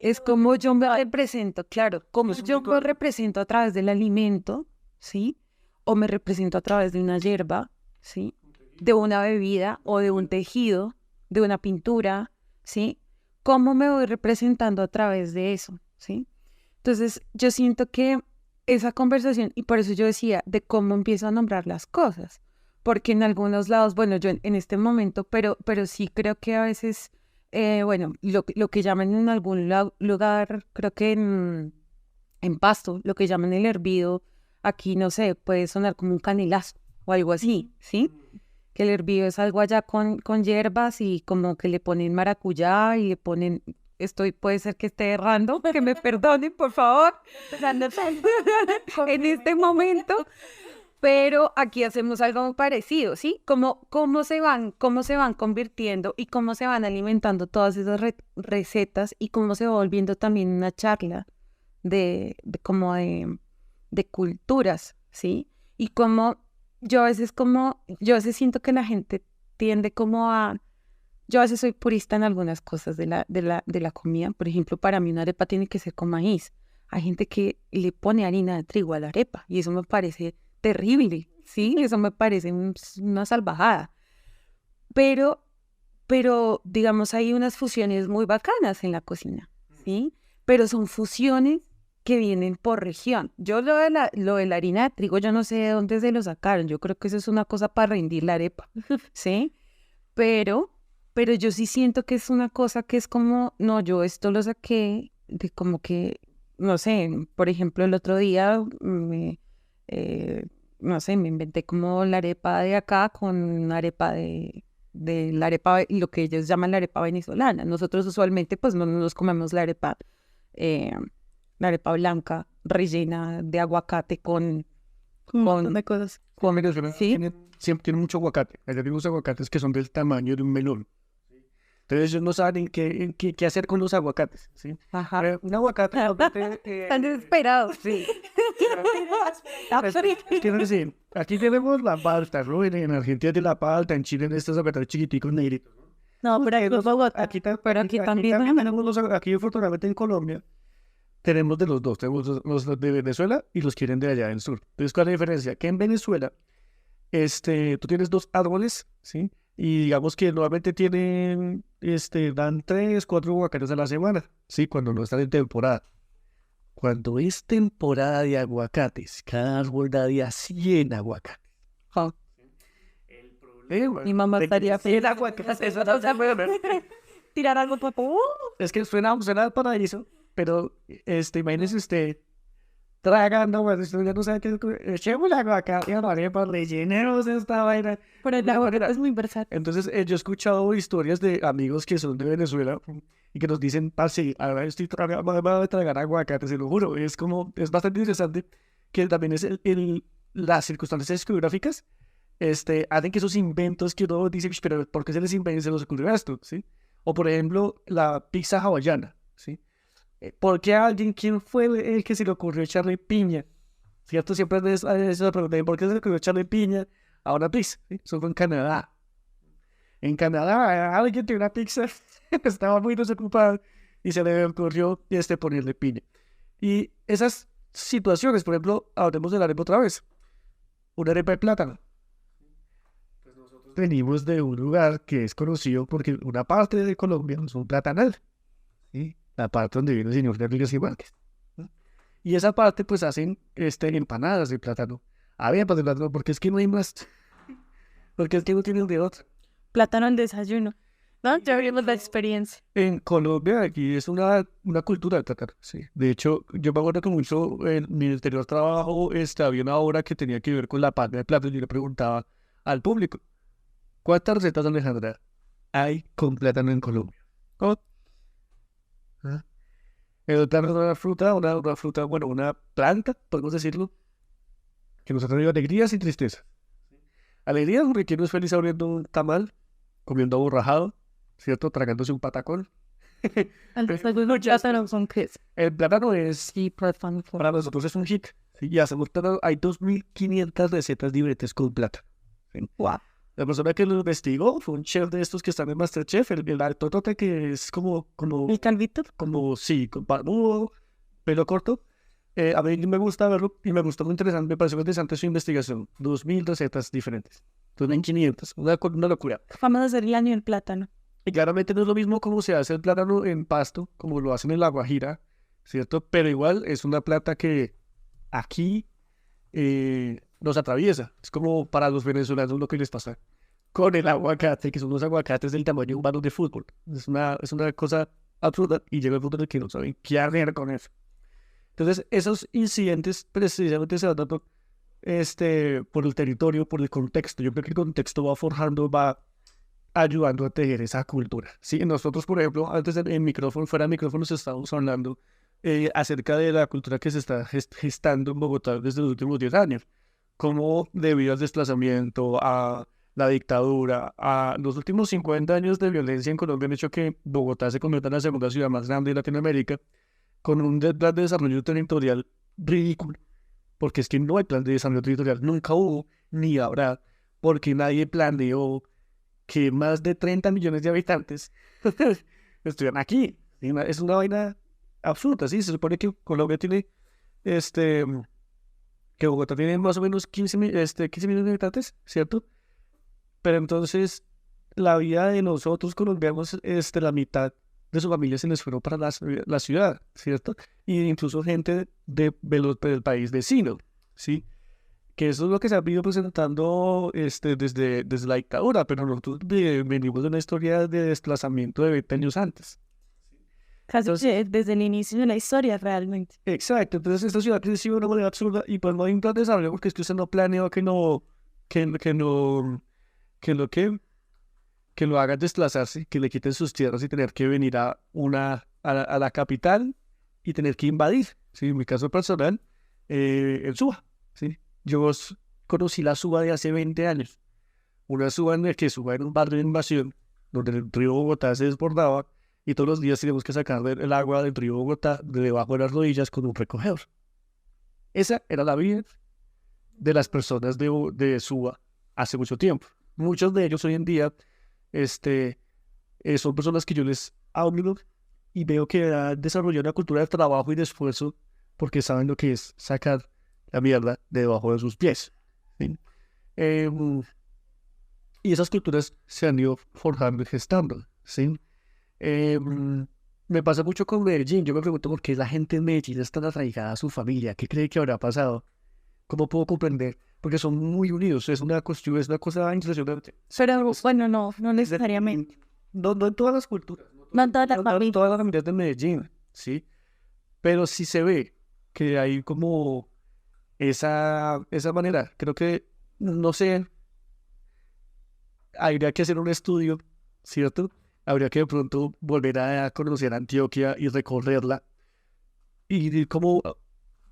Es como yo me represento, claro, como yo me represento a través del alimento, ¿sí? O me represento a través de una hierba, ¿sí? De una bebida o de un tejido, de una pintura, ¿sí? ¿Cómo me voy representando a través de eso? ¿Sí? Entonces, yo siento que esa conversación, y por eso yo decía, de cómo empiezo a nombrar las cosas, porque en algunos lados, bueno, yo en este momento, pero sí creo que a veces, bueno, lo que llaman en algún lugar, creo que en Pasto, lo que llaman el hervido, aquí, no sé, puede sonar como un canelazo o algo así, ¿sí? Que el hervido es algo allá con hierbas y como que le ponen maracuyá y le ponen, puede ser que esté errando, que me perdonen, por favor, en este momento, pero aquí hacemos algo muy parecido, ¿sí? Como cómo se van convirtiendo y cómo se van alimentando todas esas recetas y cómo se va volviendo también una charla como de culturas, ¿sí? Y cómo yo a veces siento que la gente tiende yo a veces soy purista en algunas cosas de la comida. Por ejemplo, para mí una arepa tiene que ser con maíz. Hay gente que le pone harina de trigo a la arepa y eso me parece terrible, ¿sí? Eso me parece una salvajada. Pero, digamos, hay unas fusiones muy bacanas en la cocina, ¿sí? Pero son fusiones que vienen por región. Yo lo de la harina de trigo, yo no sé de dónde se lo sacaron. Yo creo que eso es una cosa para rendir la arepa, ¿sí? Pero yo sí siento que es una cosa que es como, no, yo esto lo saqué de como que, no sé, por ejemplo, el otro día, no sé, me inventé como la arepa de acá con una arepa de la arepa, lo que ellos llaman la arepa venezolana. Nosotros usualmente pues no nos comemos la arepa blanca rellena de aguacate con de cosas. Venezuela ¿sí? siempre tiene mucho aguacate. Allá tenemos aguacates que son del tamaño de un melón. Entonces ellos no saben qué hacer con los aguacates, ¿sí? Ajá. Un aguacate... Están desesperados, sí. Quiero decir, aquí tenemos la palta, ¿no? En Argentina tiene la palta, en Chile en estos aguacates chiquiticos negritos. No, pero Los aguacates, aquí también tenemos aquí afortunadamente en Colombia tenemos de los dos, tenemos los de Venezuela y los quieren de allá del sur. Entonces, ¿cuál es la diferencia? Que en Venezuela, tú tienes dos árboles, ¿sí? Y digamos que normalmente dan 3, 4 aguacates a la semana, ¿sí? Cuando no están en temporada. Cuando es temporada de aguacates, cada árbol da de a 100 aguacates. El problema... Mi mamá estaría feliz. Aguacates, eso no se puede ver. tirar algo para... Es que suena al paraíso, pero imagínese usted tragando, pues usted ya no sabe qué es. Echemos el aguacate a la arepa, rellenemos esta vaina. Pero el aguacate es muy versátil. Entonces, yo he escuchado historias de amigos que son de Venezuela y que nos dicen, parce, ahora estoy tratando de tragar aguacate, se lo juro. Es bastante interesante que también es las circunstancias geográficas hacen que esos inventos que uno dice, pero ¿por qué se les inventa, se les ocurrió esto? ¿Sí? O por ejemplo, la pizza hawaiana, ¿sí? ¿Por qué quién fue el que se le ocurrió echarle piña? ¿Cierto? Siempre se preguntan, ¿por qué se le ocurrió echarle piña a una pizza? ¿Sí? Eso fue en Canadá. En Canadá, alguien tiene una pizza, estaba muy desocupado y se le ocurrió ponerle piña. Y esas situaciones, por ejemplo, hablemos de la arepa otra vez. Una arepa de plátano. Pues nosotros venimos de un lugar que es conocido porque una parte de Colombia es un platanal, ¿sí? La parte donde vive el señor de Ríos y Márquez. ¿Sí? Y esa parte, pues, hacen empanadas de plátano. Arepas de plátano, porque es que no hay más. Porque es que no tienen de otra. Plátano al desayuno. ¿No? Ya vimos la experiencia. En Colombia, aquí es una cultura de plátano, sí. De hecho, yo me acuerdo que mucho en mi anterior trabajo había una obra que tenía que ver con la palma de plátano y yo le preguntaba al público, ¿cuántas recetas, Alejandra, hay con plátano en Colombia? ¿Oh? ¿Ah? El plátano es una fruta, bueno, una planta, podemos decirlo, que nos ha traído alegrías y tristezas. Alegrías porque quien no es feliz abriendo un tamal, comiendo aborrajado, ¿cierto? Tragándose un patacón. Al desayuno plátano con queso. El plátano es, Sí, plátano. para nosotros es un hit. ¿Sí? Y hacemos plátano, hay 2.500 recetas diferentes con plátano. ¿Sí? Wow. La persona que lo investigó fue un chef de estos que están en MasterChef, el altotote que es ¿El calvito? sí, con barbudo, pelo corto. A mí me gusta verlo y me gustó muy interesante, me pareció muy interesante su investigación. 2.000 recetas diferentes. 2.500, una locura. Vamos a hacer el año del plátano. Y claramente no es lo mismo como se hace el plátano en Pasto, como lo hacen en La Guajira, ¿cierto? Pero igual es una plata que aquí nos atraviesa. Es como para los venezolanos lo que les pasa con el aguacate, que son unos aguacates del tamaño de un balón de fútbol. Es una cosa absurda y llega el punto en el que no saben qué hacer con eso. Entonces, esos incidentes precisamente se dan dando por el territorio, por el contexto. Yo creo que el contexto va forjando, va ayudando a tejer esa cultura. Sí, nosotros, por ejemplo, antes en micrófono, fuera de micrófonos, estábamos hablando acerca de la cultura que se está gestando en Bogotá desde los últimos 10 años, como debido al desplazamiento, a la dictadura, a los últimos 50 años de violencia en Colombia han hecho que Bogotá se convierta en la segunda ciudad más grande de Latinoamérica, con un plan de desarrollo territorial ridículo, porque es que no hay plan de desarrollo territorial, nunca hubo, ni habrá, porque nadie planeó que más de 30 millones de habitantes estuvieran aquí. Es una vaina absurda, ¿sí? Se supone que Colombia tiene, que Bogotá tiene más o menos 15 millones de habitantes, ¿cierto? Pero entonces, la vida de nosotros colombianos, la mitad de su familia se les fueron para la ciudad, ¿cierto? Y incluso gente del país vecino, ¿sí? Que eso es lo que se ha venido presentando desde la dictadura, pero nosotros venimos de una historia de desplazamiento de 20 años antes. Casi Entonces, desde el inicio de la historia, realmente. exacto, entonces esta ciudad creció de una manera absurda y pues no hay un plan de desarrollo porque es que usted no planeó que lo hagan desplazarse, que le quiten sus tierras y tener que venir a la capital y tener que invadir. ¿Sí? En mi caso personal, el Suba, ¿sí? Conocí la Suba de hace 20 años. Una Suba en la que Suba era un barrio de invasión, donde el río Bogotá se desbordaba y todos los días teníamos que sacar el agua del río Bogotá de debajo de las rodillas con un recogedor. Esa era la vida de las personas de Suba hace mucho tiempo. Muchos de ellos hoy en día son personas que yo les hablo y veo que han desarrollado una cultura de trabajo y de esfuerzo porque saben lo que es sacar la mierda de debajo de sus pies. ¿Sí? Y esas culturas se han ido forjando y gestando. ¿Sí? Me pasa mucho con Medellín. Yo me pregunto por qué la gente en Medellín es tan arraigada a su familia. ¿Qué cree que habrá pasado? ¿Cómo puedo comprender? Porque son muy unidos. Es una cuestión, es una cosa impresionante. Pero bueno, no necesariamente. No en todas las culturas. No en todas las No en familias. todas las familias de Medellín. ¿Sí? Pero sí se ve que hay como esa manera. Creo que, no sé, habría que hacer un estudio, ¿cierto? Habría que de pronto volver a conocer Antioquia y recorrerla y como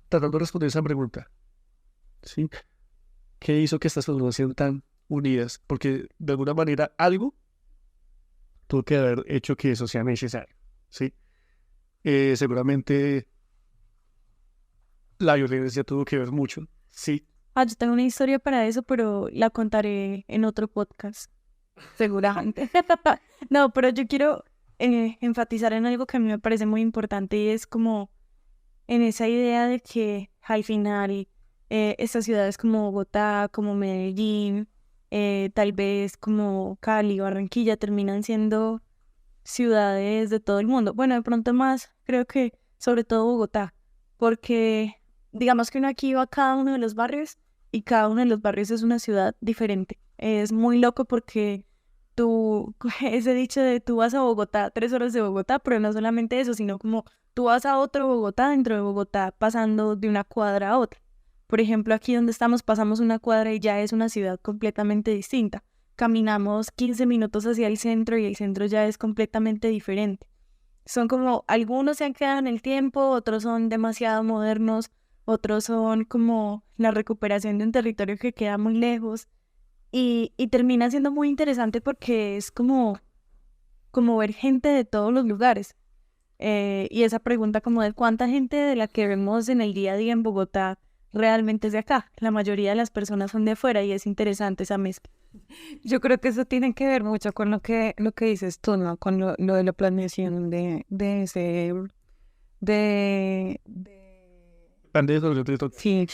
tratando de responder esa pregunta, ¿sí? ¿Qué hizo que estas personas sean tan unidas, porque de alguna manera algo tuvo que haber hecho que eso sea necesario, ¿sí? Seguramente la violencia tuvo que ver mucho, sí. Yo tengo una historia para eso, pero la contaré en otro podcast, seguramente. No, pero yo quiero enfatizar en algo que a mí me parece muy importante y es como en esa idea de que al final estas ciudades como Bogotá, como Medellín, tal vez como Cali, Barranquilla, terminan siendo ciudades de todo el mundo. Bueno, de pronto más, creo que sobre todo Bogotá, porque digamos que uno aquí va a cada uno de los barrios y cada uno de los barrios es una ciudad diferente. Es muy loco porque tú, ese dicho de tú vas a Bogotá, 3 horas de Bogotá, pero no solamente eso, sino como tú vas a otro Bogotá dentro de Bogotá, pasando de una cuadra a otra. Por ejemplo, aquí donde estamos pasamos una cuadra y ya es una ciudad completamente distinta. Caminamos 15 minutos hacia el centro y el centro ya es completamente diferente. Son como, algunos se han quedado en el tiempo, otros son demasiado modernos, otros son como la recuperación de un territorio que queda muy lejos y termina siendo muy interesante porque es como ver gente de todos los lugares. Y esa pregunta como de cuánta gente de la que vemos en el día a día en Bogotá realmente es de acá. La mayoría de las personas son de afuera y es interesante esa mezcla. Yo creo que eso tiene que ver mucho con lo que dices tú, ¿no? Con lo de la planeación de ese, Plan de desarrollo. sí,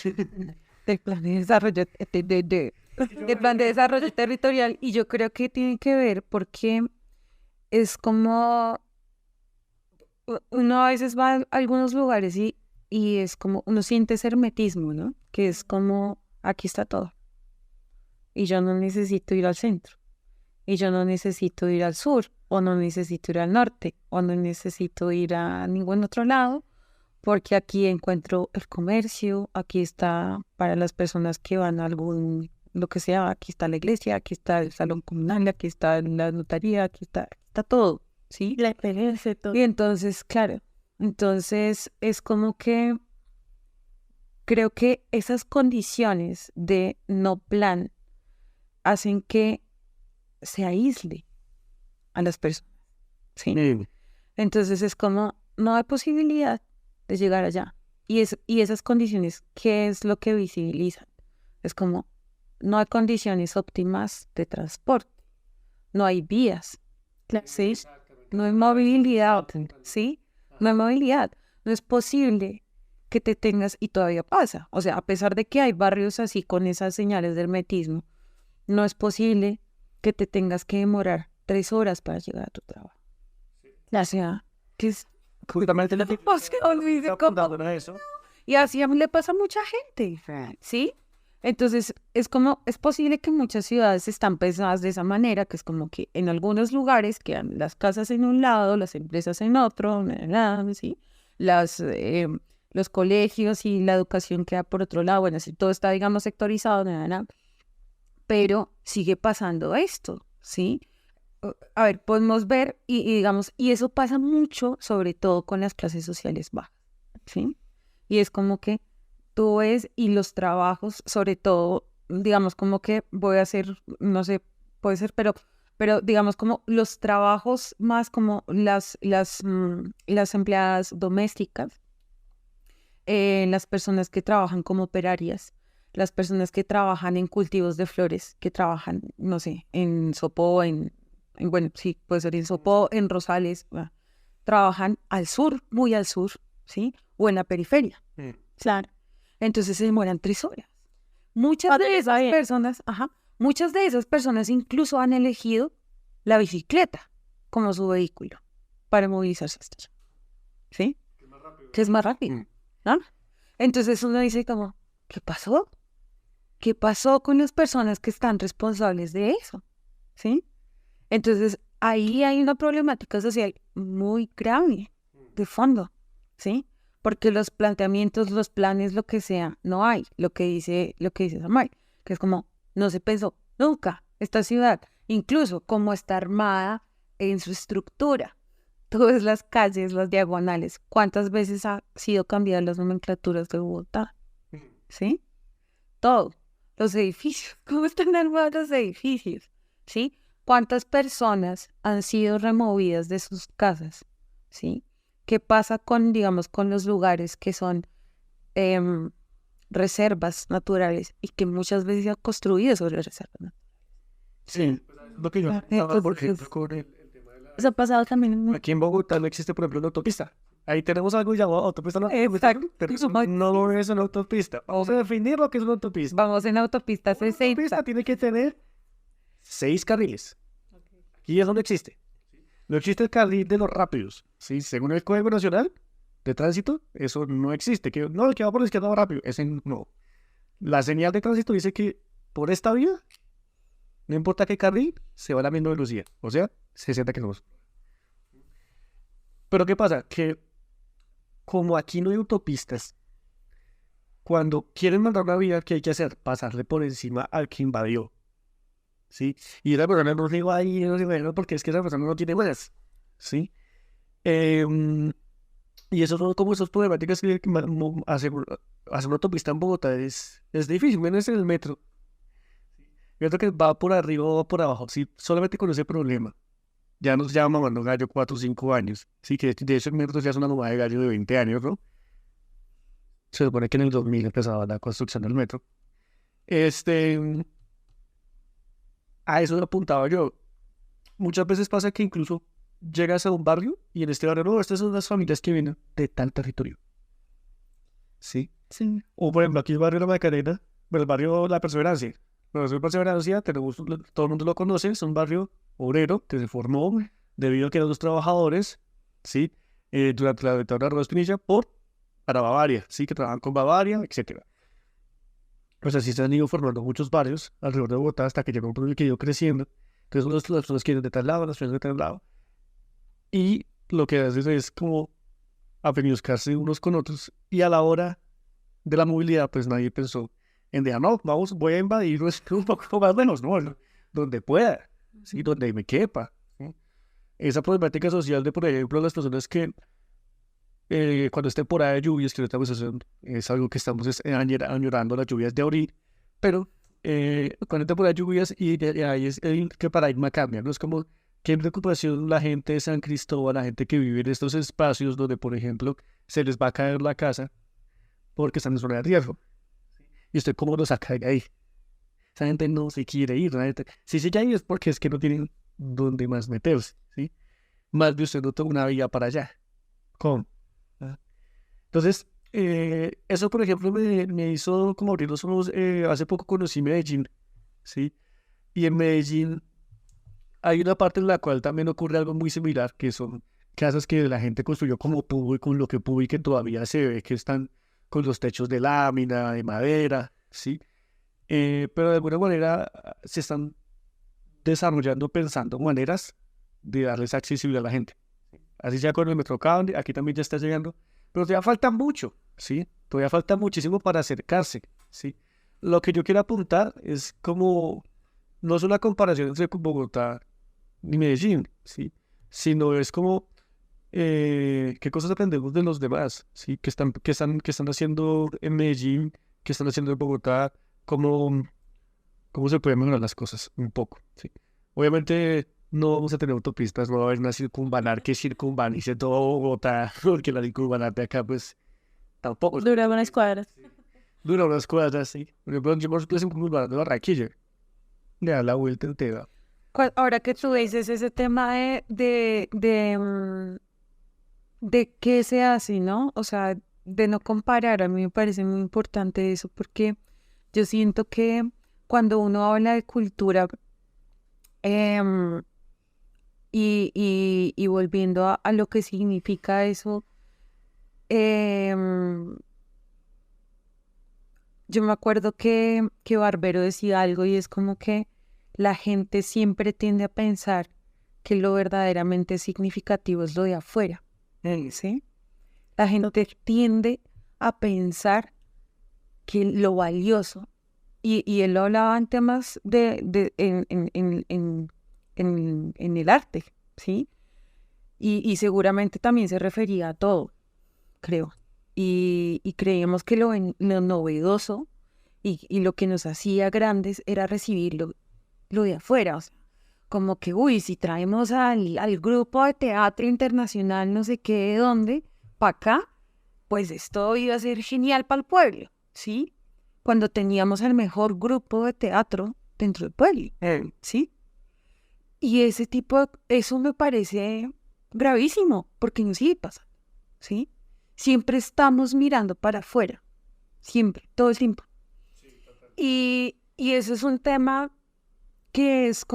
del plan de desarrollo, del plan de desarrollo territorial. Y yo creo que tiene que ver porque es como uno a veces va a algunos lugares y es como uno siente ese hermetismo, ¿no? Que es como aquí está todo. Y yo no necesito ir al centro. Y yo no necesito ir al sur, o no necesito ir al norte, o no necesito ir a ningún otro lado, porque aquí encuentro el comercio, aquí está para las personas que van a algún, lo que sea, aquí está la iglesia, aquí está el salón comunal, aquí está la notaría, aquí está todo, ¿sí? La experiencia, todo. Y entonces, claro, entonces es como que creo que esas condiciones de no plan hacen que se aísle a las personas, ¿sí? Entonces es como, no hay posibilidad de llegar allá. Y esas condiciones, ¿qué es lo que visibilizan? Es como, no hay condiciones óptimas de transporte, no hay vías, ¿sí? No hay movilidad, ¿sí? No hay movilidad. No es posible que te tengas, y todavía pasa, o sea, a pesar de que hay barrios así con esas señales de hermetismo, no es posible que te tengas que demorar 3 horas para llegar a tu trabajo. O sea, que es... Justamente la eso. Y así le pasa a mucha gente, ¿sí? Entonces, es como, es posible que muchas ciudades están pensadas de esa manera, que es como que en algunos lugares quedan las casas en un lado, las empresas en otro, ¿sí? Los colegios y la educación queda por otro lado, bueno, así todo está, digamos, sectorizado, pero sigue pasando esto, ¿sí? A ver, podemos ver y digamos, y eso pasa mucho, sobre todo con las clases sociales bajas, ¿sí? Y es como que tú ves y los trabajos, sobre todo, digamos, como que voy a hacer, no sé, puede ser, pero digamos como los trabajos más como las empleadas domésticas, las personas que trabajan como operarias, las personas que trabajan en cultivos de flores, que trabajan, no sé, en Sopó, bueno, sí, puede ser en Sopó, en Rosales, trabajan al sur, muy al sur, ¿sí? O en la periferia. Claro. Entonces se demoran 3 horas. Muchas de esas personas incluso han elegido la bicicleta como su vehículo para movilizarse hasta allá, ¿sí? Que es más rápido, ¿no? Entonces uno dice como, ¿qué pasó? ¿Qué pasó con las personas que están responsables de eso? ¿Sí? Entonces, ahí hay una problemática social muy grave, de fondo, ¿sí? Porque los planteamientos, los planes, lo que sea, no hay. Lo que dice Samay, que es como, no se pensó nunca esta ciudad, incluso como está armada en su estructura. Tú ves las calles, las diagonales, ¿cuántas veces ha sido cambiadas las nomenclaturas de Bogotá? ¿Sí? Todo. los edificios, cómo están armados los edificios, ¿sí? ¿Cuántas personas han sido removidas de sus casas, ¿sí? ¿Qué pasa con, digamos, con los lugares que son reservas naturales y que muchas veces se han construido sobre reservas naturales? Sí, lo que yo hablaba, por ejemplo, con Eso ha pasado también aquí en Bogotá no existe, por ejemplo, una autopista. Ahí tenemos algo llamado autopista, no, Exacto. pero eso no es una autopista. Vamos a definir lo que es una autopista. Vamos en autopistas Una 60. autopista tiene que tener 6 carriles. Aquí eso no existe. No existe el carril de los rápidos. ¿Sí? Según el Código Nacional de Tránsito, eso no existe. Que, no, el que va por la izquierda va rápido. Ese no. La señal de tránsito dice que por esta vía, no importa qué carril, se va a la misma velocidad. O sea, 60 kilómetros. Pero ¿qué pasa? Que como aquí no hay autopistas, cuando quieren mandar una vía, ¿qué hay que hacer? Pasarle por encima al que invadió. ¿Sí? Y esa persona no se va ahí, no se va porque es que esa persona no tiene huellas. ¿Sí? Y eso son como esas problemáticas que hacer una autopista en Bogotá es difícil, menos en el metro. Yo creo que va por arriba o va por abajo. Sí, solamente con ese problema. Ya nos lleva mamando gallo 4 o 5 años. Sí, que de hecho el metro ya es una mamá de gallo de 20 años, ¿no? Se supone que en el 2000 empezaba la construcción del metro. A eso lo apuntaba yo. Muchas veces pasa que incluso llegas a un barrio y en este barrio, no, estas son las familias que vienen de tal territorio. ¿Sí? Sí. O por ejemplo, aquí el barrio La Macarena, bueno, el barrio La Perseverancia. Bueno, la Perseverancia, todo el mundo lo conoce, es un barrio obrero que se formó debido a que eran los trabajadores, ¿sí? Durante la dictadura de Rodas Pinilla para Bavaria, ¿sí? Que trabajan con Bavaria, etcétera. Pues así se han ido formando muchos barrios alrededor de Bogotá hasta que llegó un pueblo que ido creciendo. Entonces las personas quieren de tal lado, las personas de tal lado. Y lo que haces es como apeñuscarse unos con otros. Y a la hora de la movilidad, pues nadie pensó en de, no, voy a invadir un poco más lejos, no, donde pueda, ¿sí? Donde me quepa, ¿sí? Esa problemática social de, por ejemplo, las personas que cuando es temporada de lluvias, que ahorita pues, es algo que estamos añorando las lluvias de abril, pero cuando es temporada de lluvias y ahí es el que paradigma cambia, ¿no? Es como qué preocupación la gente de San Cristóbal, la gente que vive en estos espacios donde, por ejemplo, se les va a caer la casa porque están en zona de riesgo. ¿Y usted cómo lo saca de ahí? Esa gente no se quiere ir, la gente, si sigue ahí es porque es que no tienen dónde más meterse, ¿sí? Más de usted no toma una vía para allá. ¿Cómo? ¿Ah? Entonces, eso, por ejemplo, me hizo como abrir los ojos. Hace poco conocí Medellín, ¿sí? Y en Medellín hay una parte en la cual también ocurre algo muy similar, que son casas que la gente construyó como pudo y con lo que pudo y que todavía se ve que están con los techos de lámina, de madera, ¿sí? Pero de alguna manera se están desarrollando pensando maneras de darles accesibilidad a la gente. Así sea con el Metrocable, aquí también ya está llegando, pero todavía falta mucho, ¿sí? Todavía falta muchísimo para acercarse, ¿sí? Lo que yo quiero apuntar es como, no es una comparación entre Bogotá ni Medellín, ¿sí? Sino es como, qué cosas aprendemos de los demás, ¿sí? Que están haciendo en Medellín, que están haciendo en Bogotá, cómo se pueden mejorar las cosas un poco, ¿sí? Obviamente no vamos a tener autopistas, no va a haber una circunvalar que circunvalice todo Bogotá, porque la circunvalar de acá, pues, tampoco. Dura unas cuadras. Dura unas cuadras, sí. Por ejemplo, yo me la circunvalar de Barranquilla, le da la vuelta entera. Ahora que tú dices ese tema de qué se hace, ¿no? O sea, de no comparar, a mí me parece muy importante eso, porque yo siento que cuando uno habla de cultura, y volviendo a lo que significa eso, yo me acuerdo que Barbero decía algo y es como que la gente siempre tiende a pensar que lo verdaderamente significativo es lo de afuera, ¿sí? La gente tiende a pensar que lo valioso, y él lo hablaba en temas en el arte, ¿sí? Y seguramente también se refería a todo, creo. Y creíamos que lo novedoso y lo que nos hacía grandes era recibir lo de afuera, o sea, como que, uy, si traemos al grupo de teatro internacional, no sé qué, de dónde, para acá, pues esto iba a ser genial para el pueblo, ¿sí? Cuando teníamos el mejor grupo de teatro dentro del pueblo, ¿sí? Y eso me parece gravísimo, porque no sigue pasando, ¿sí? Siempre estamos mirando para afuera, siempre, todo el tiempo. Y eso es un tema que es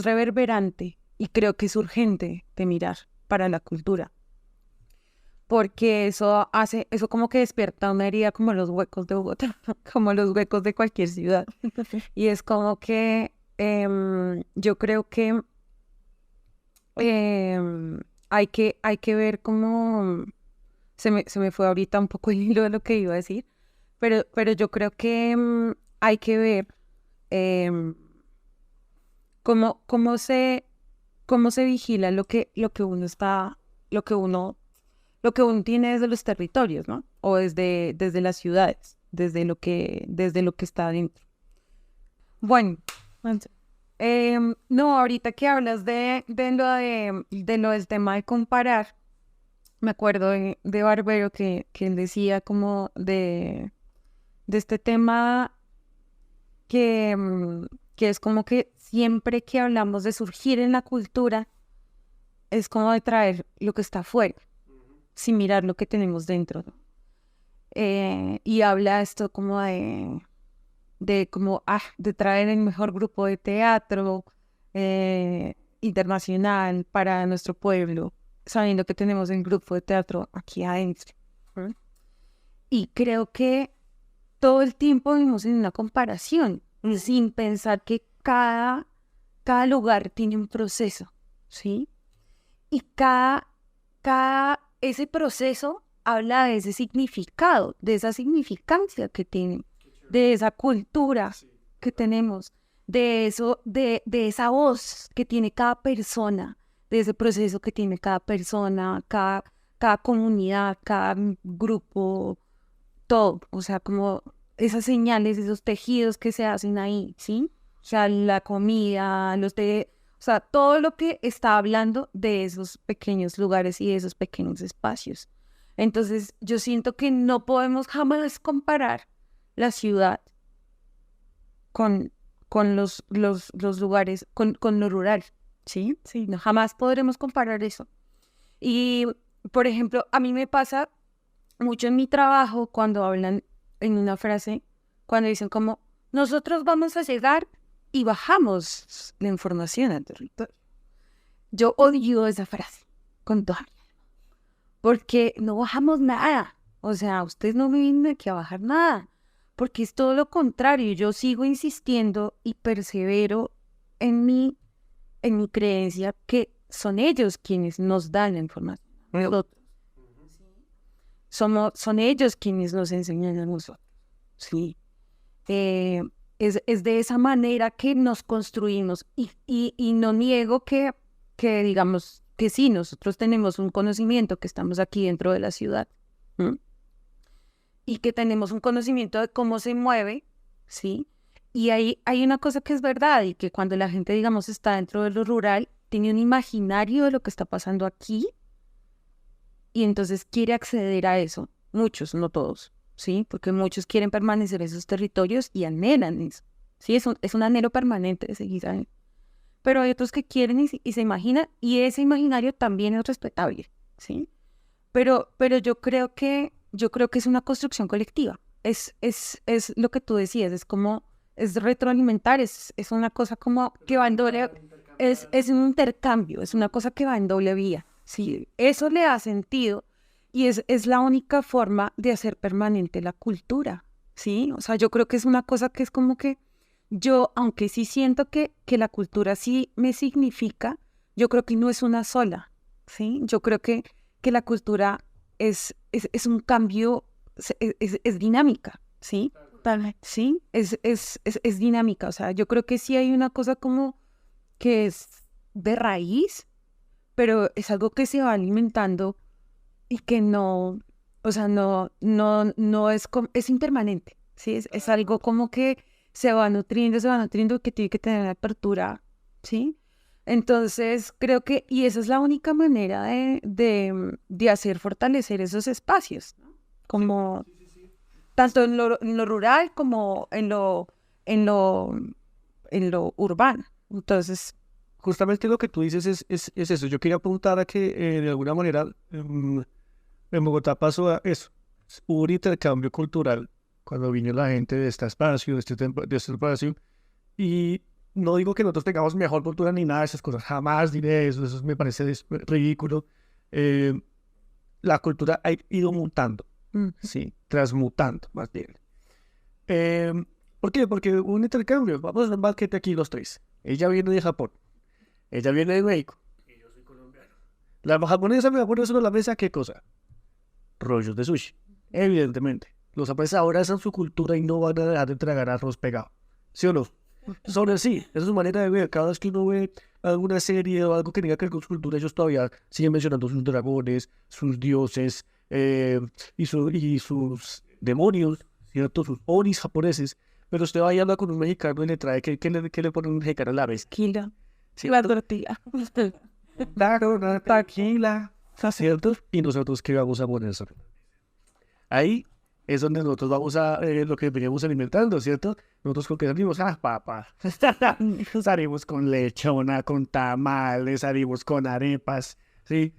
reverberante y creo que es urgente de mirar para la cultura. Porque eso como que despierta una herida como los huecos de Bogotá, como los huecos de cualquier ciudad. Y es como que yo creo que hay que ver cómo se me fue ahorita un poco el hilo de lo que iba a decir, pero yo creo que hay que ver cómo se vigila lo que uno tiene desde los territorios, ¿no? O desde las ciudades, desde lo que está adentro. Bueno, no, ahorita que hablas de lo del tema de comparar, me acuerdo de Barbero que él decía como de este tema que es como que siempre que hablamos de surgir en la cultura, es como de traer lo que está afuera, sin mirar lo que tenemos dentro, ¿no? Y habla esto como de traer el mejor grupo de teatro internacional para nuestro pueblo, sabiendo que tenemos el grupo de teatro aquí adentro. Y creo que todo el tiempo vivimos en una comparación, sin pensar que cada lugar tiene un proceso, ¿sí? Y ese proceso habla de ese significado, de esa significancia que tiene, de esa cultura que tenemos, de eso, de esa voz que tiene cada persona, de ese proceso que tiene cada persona, cada comunidad, cada grupo, todo, o sea, como esas señales, esos tejidos que se hacen ahí, ¿sí? O sea, la comida, o sea, todo lo que está hablando de esos pequeños lugares y de esos pequeños espacios. Entonces, yo siento que no podemos jamás comparar la ciudad con los lugares, con lo rural, ¿sí? Sí. No, jamás podremos comparar eso. Y, por ejemplo, a mí me pasa mucho en mi trabajo cuando hablan en una frase, cuando dicen como, nosotros vamos a llegar y bajamos la información al territorio. Yo odio esa frase con toda mi alma, porque no bajamos nada. O sea, ustedes no me vienen aquí a bajar nada, porque es todo lo contrario. Yo sigo insistiendo y persevero en mi creencia que son ellos quienes nos dan la información. Nosotros. Son ellos quienes nos enseñan a nosotros. Sí. Es de esa manera que nos construimos y no niego que digamos que sí, nosotros tenemos un conocimiento que estamos aquí dentro de la ciudad, ¿m? Y que tenemos un conocimiento de cómo se mueve, ¿sí? Y hay una cosa que es verdad y que cuando la gente, digamos, está dentro de lo rural, tiene un imaginario de lo que está pasando aquí y entonces quiere acceder a eso. Muchos, no todos, ¿sí? Porque muchos quieren permanecer en esos territorios y anhelan eso, ¿sí? Es un anhelo permanente de seguir ahí. Pero hay otros que quieren y se imaginan, y ese imaginario también es respetable, ¿sí? Pero yo creo que es una construcción colectiva. Es lo que tú decías, es retroalimentar, es una cosa como que va en doble, es un intercambio, es una cosa que va en doble vía, ¿sí? Eso le da sentido. Y es la única forma de hacer permanente la cultura, ¿sí? O sea, yo creo que es una cosa que es como que yo, aunque sí siento que la cultura sí me significa, yo creo que no es una sola, ¿sí? Yo creo que la cultura es un cambio, es dinámica, ¿sí? ¿Sí? Es dinámica, o sea, yo creo que sí hay una cosa como que es de raíz, pero es algo que se va alimentando y que no, o sea, no es impermanente, ¿sí? Es algo como que se va nutriendo, que tiene que tener apertura, ¿sí? Entonces, creo que, y esa es la única manera de hacer fortalecer esos espacios, ¿no? Como tanto en lo rural como en lo, en lo urbano. Entonces, Justamente lo que tú dices es eso. Yo quería apuntar a que de alguna manera en Bogotá pasó a eso. Hubo un intercambio cultural cuando vino la gente de este espacio, de este espacio. Y no digo que nosotros tengamos mejor cultura ni nada de esas cosas. Jamás diré eso. Eso me parece ridículo. Eh, la cultura ha ido mutando, sí, transmutando más bien. Eh, ¿Por qué? Porque hubo un intercambio. Vamos a hacer un banquete aquí los tres. Ella viene de Japón. Ella viene de México. Y yo soy colombiano. La japonesa me pone solo en la mesa, ¿qué cosa? Rollos de sushi. Evidentemente. Los japoneses ahora hacen su cultura y no van a dejar de tragar arroz pegado. ¿Sí o no? Son así. Esa es su manera de ver. Cada vez que uno ve alguna serie o algo que tenga que ver con su cultura, ellos todavía siguen mencionando sus dragones, sus dioses y sus demonios, ¿cierto? Sus onis japoneses. Pero usted va y habla con un mexicano y le trae, ¿qué le pone un mexicano a la vez? Kila, ¿Sí? la tortilla. Claro, una taquila, ¿cierto? Y nosotros, ¿qué vamos a poner? Ahí es donde nosotros vamos a lo que veníamos alimentando, ¿cierto? Nosotros con qué salimos, papa. Salimos con lechona, con tamales, salimos con arepas, ¿sí?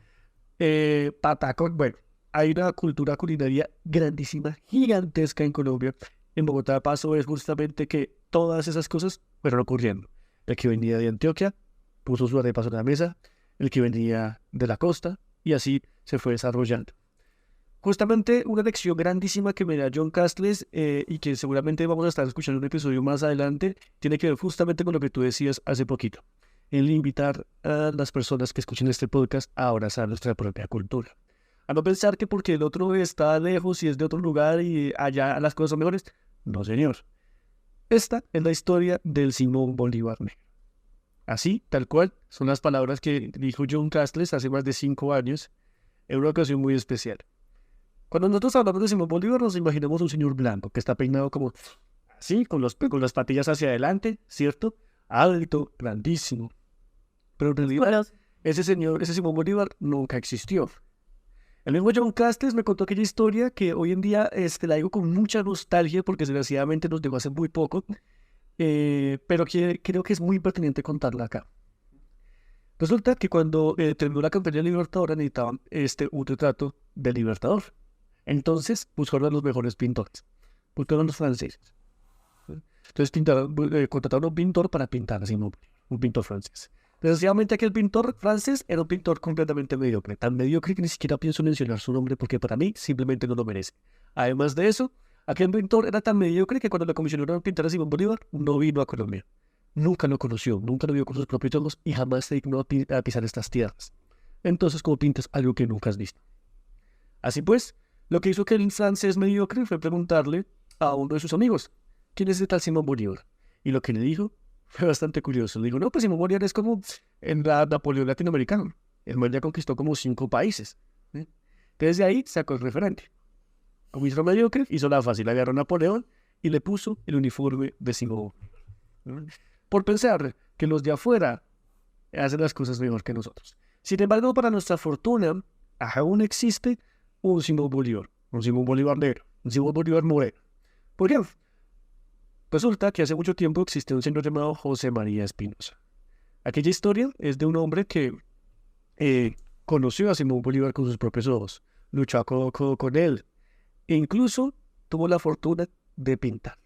Patacón, bueno, hay una cultura culinaria grandísima, gigantesca en Colombia. En Bogotá pasó es justamente que todas esas cosas fueron ocurriendo. El que venía de Antioquia puso sus arepas en la mesa, el que venía de la costa, y así se fue desarrollando. Justamente una lección grandísima que me da John Castles y que seguramente vamos a estar escuchando un episodio más adelante, tiene que ver justamente con lo que tú decías hace poquito, el invitar a las personas que escuchen este podcast a abrazar nuestra propia cultura. A no pensar que porque el otro está lejos y es de otro lugar y allá las cosas son mejores. No, señor. Esta es la historia del Simón Bolívar negro. Así, tal cual, son las palabras que dijo John Castles hace más de 5 años en una ocasión muy especial. Cuando nosotros hablamos de Simón Bolívar, nos imaginamos un señor blanco que está peinado como así, con las patillas hacia adelante, ¿cierto? Alto, grandísimo. Pero en realidad, ese Simón Bolívar, nunca existió. El mismo John Castles me contó aquella historia que hoy en día la digo con mucha nostalgia porque desgraciadamente nos dejó hace muy poco, pero que creo que es muy pertinente contarla acá. Resulta que cuando terminó la campaña libertadora necesitaban un retrato del libertador. Entonces buscaron a los mejores pintores, buscaron a los franceses. Entonces contrataron a un pintor para pintar así, un pintor francés. Desgraciadamente aquel pintor francés era un pintor completamente mediocre, tan mediocre que ni siquiera pienso mencionar su nombre porque para mí simplemente no lo merece. Además de eso, aquel pintor era tan mediocre que cuando le comisionaron a pintar a Simón Bolívar, no vino a Colombia. Nunca lo conoció, nunca lo vio con sus propios ojos y jamás se dignó a pisar estas tierras. Entonces, ¿cómo pintas algo que nunca has visto? Así pues, lo que hizo que el francés mediocre fue preguntarle a uno de sus amigos, ¿quién es el tal Simón Bolívar? Y lo que le dijo fue bastante curioso. Le dijo, no, pues Simón Bolívar es como en la Napoleón latinoamericano. El man ya conquistó como 5 países. Entonces de ahí sacó el referente. Como hizo mediocre, hizo la fácil, agarró a Napoleón y le puso el uniforme de Simón Bolívar. Por pensar que los de afuera hacen las cosas mejor que nosotros. Sin embargo, para nuestra fortuna, aún existe un Simón Bolívar negro, un Simón Bolívar moreno. ¿Por qué? Resulta que hace mucho tiempo existió un señor llamado José María Espinosa. Aquella historia es de un hombre que conoció a Simón Bolívar con sus propios ojos, luchó con él e incluso tuvo la fortuna de pintarlo.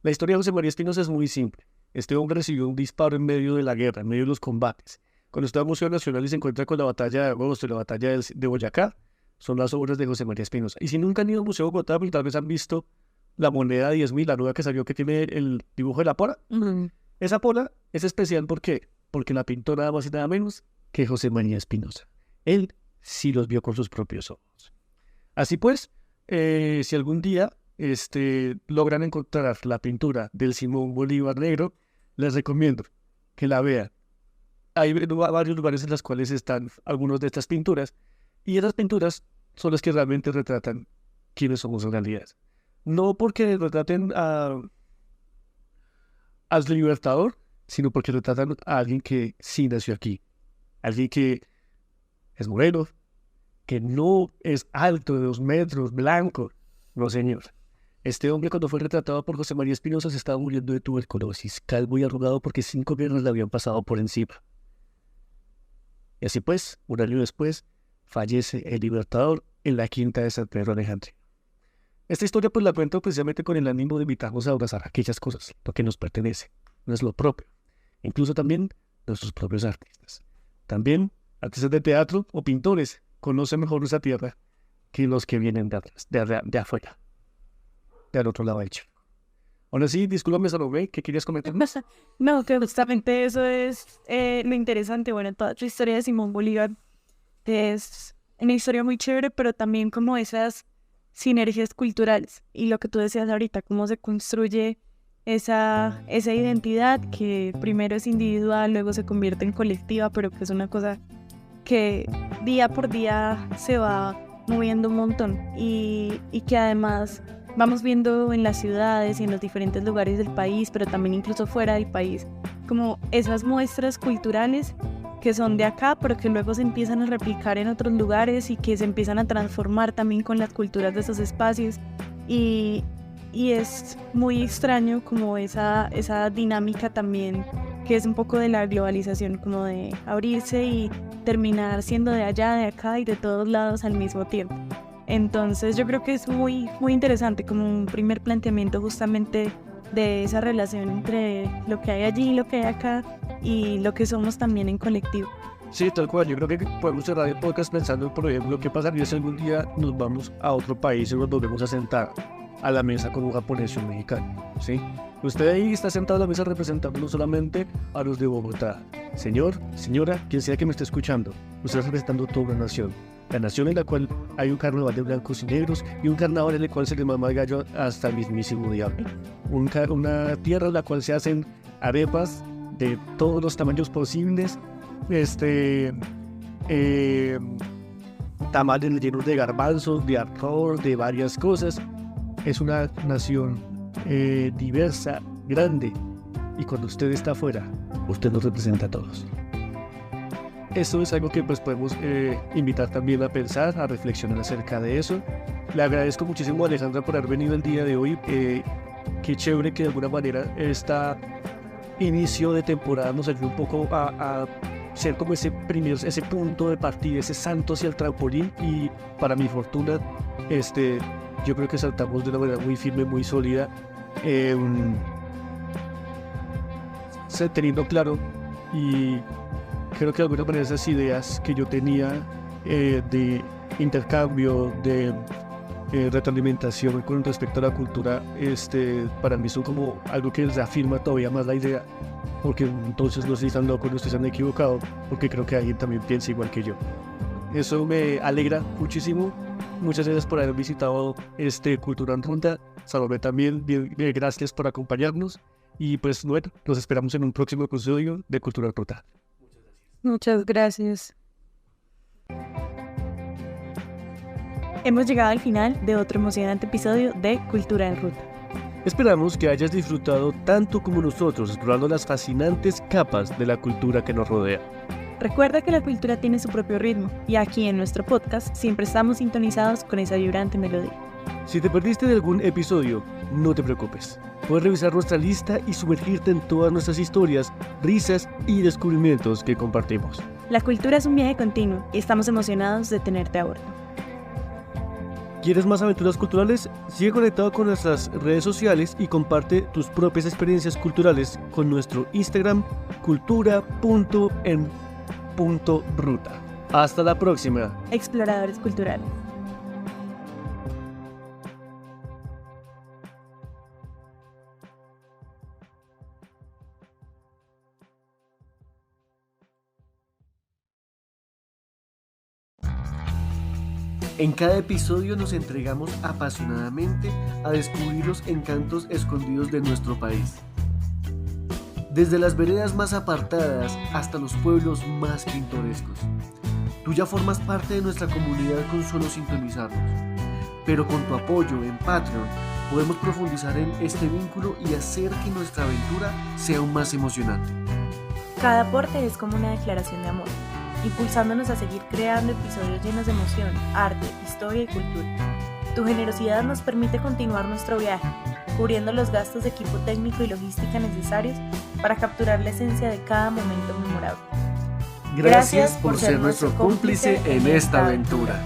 La historia de José María Espinosa es muy simple. Este hombre recibió un disparo en medio de la guerra, en medio de los combates. Cuando está en Museo Nacional y se encuentra con la batalla de Agosto y la batalla de Boyacá, son las obras de José María Espinosa. Y si nunca han ido al Museo de Bogotá, tal vez han visto la moneda de 10.000, la nueva que salió que tiene el dibujo de la pola. Esa pola es especial ¿por qué? Porque la pintó nada más y nada menos que José María Espinosa. Él sí los vio con sus propios ojos. Así pues, si algún día logran encontrar la pintura del Simón Bolívar negro, les recomiendo que la vean. Hay varios lugares en los cuales están algunas de estas pinturas, y esas pinturas son las que realmente retratan quiénes somos en realidad. no porque retraten al libertador, sino porque retratan a alguien que sí nació aquí, alguien que es moreno, que no es alto de 2 metros, blanco. No, señor. Este hombre, cuando fue retratado por José María Espinosa, se estaba muriendo de tuberculosis, calvo y arrugado porque 5 guerras le habían pasado por encima. Y así pues, un año después, fallece el libertador en la quinta de San Pedro Alejandro. Esta historia pues la cuento precisamente con el ánimo de invitarnos a abrazar aquellas cosas, lo que nos pertenece, no es lo propio, incluso también nuestros propios artistas. También artistas de teatro o pintores conocen mejor nuestra tierra que los que vienen de atrás, de afuera, del otro lado del charco. Ahora sí, discúlpame, Salomé, ¿qué querías comentar? No, que justamente eso es lo interesante. Bueno, toda la historia de Simón Bolívar es una historia muy chévere, pero también como esas sinergias culturales. Y lo que tú decías ahorita, cómo se construye esa identidad que primero es individual, luego se convierte en colectiva, pero que es una cosa que día por día se va moviendo un montón y que además vamos viendo en las ciudades y en los diferentes lugares del país, pero también incluso fuera del país, como esas muestras culturales que son de acá, pero que luego se empiezan a replicar en otros lugares y que se empiezan a transformar también con las culturas de esos espacios. Y es muy extraño como esa dinámica también, que es un poco de la globalización, como de abrirse y terminar siendo de allá, de acá y de todos lados al mismo tiempo. Entonces yo creo que es muy, muy interesante como un primer planteamiento justamente de esa relación entre lo que hay allí, lo que hay acá y lo que somos también en colectivo. Sí, tal cual. Yo creo que podemos cerrar el podcast pensando, por ejemplo, qué pasaría si algún día nos vamos a otro país y nos volvemos a sentar a la mesa con un japonés y un mexicano, ¿sí? Usted ahí está sentado a la mesa representando no solamente a los de Bogotá. Señor, señora, quien sea que me esté escuchando, usted está representando toda una nación. La nación en la cual hay un carnaval de blancos y negros y un carnaval en el cual se le mama el gallo hasta el mismísimo diablo. Una tierra en la cual se hacen arepas de todos los tamaños posibles, tamales llenos de garbanzos, de arroz, de varias cosas. Es una nación diversa, grande, y cuando usted está afuera, usted nos representa a todos. Esto es algo que pues podemos invitar también a pensar, a reflexionar acerca de eso. Le agradezco muchísimo a Alejandra por haber venido el día de hoy. Qué chévere que de alguna manera este inicio de temporada nos ayude un poco a ser como ese punto de partida, ese salto hacia el trampolín. Y para mi fortuna, yo creo que saltamos de una manera muy firme, muy sólida, teniendo claro y creo que de alguna manera esas ideas que yo tenía de intercambio, de retroalimentación con respecto a la cultura, para mí son como algo que reafirma todavía más la idea, porque entonces no estoy tan loco, no estoy tan equivocado, porque creo que alguien también piensa igual que yo. Eso me alegra muchísimo. Muchas gracias por haber visitado Cultura en Ruta. Salomé también, bien, gracias por acompañarnos. Y pues bueno, nos esperamos en un próximo episodio de Cultura en Ruta. Muchas gracias. Hemos llegado al final de otro emocionante episodio de Cultura en Ruta. Esperamos que hayas disfrutado tanto como nosotros explorando las fascinantes capas de la cultura que nos rodea. Recuerda que la cultura tiene su propio ritmo y aquí en nuestro podcast siempre estamos sintonizados con esa vibrante melodía. Si te perdiste de algún episodio, no te preocupes. Puedes revisar nuestra lista y sumergirte en todas nuestras historias, risas y descubrimientos que compartimos. La cultura es un viaje continuo y estamos emocionados de tenerte a bordo. ¿Quieres más aventuras culturales? Sigue conectado con nuestras redes sociales y comparte tus propias experiencias culturales con nuestro Instagram cultura.en.ruta. Hasta la próxima. Exploradores culturales. En cada episodio nos entregamos apasionadamente a descubrir los encantos escondidos de nuestro país. Desde las veredas más apartadas hasta los pueblos más pintorescos. Tú ya formas parte de nuestra comunidad con solo sintonizarnos. Pero con tu apoyo en Patreon podemos profundizar en este vínculo y hacer que nuestra aventura sea aún más emocionante. Cada aporte es como una declaración de amor, impulsándonos a seguir creando episodios llenos de emoción, arte, historia y cultura. Tu generosidad nos permite continuar nuestro viaje, cubriendo los gastos de equipo técnico y logística necesarios para capturar la esencia de cada momento memorable. Gracias por ser nuestro cómplice en esta aventura.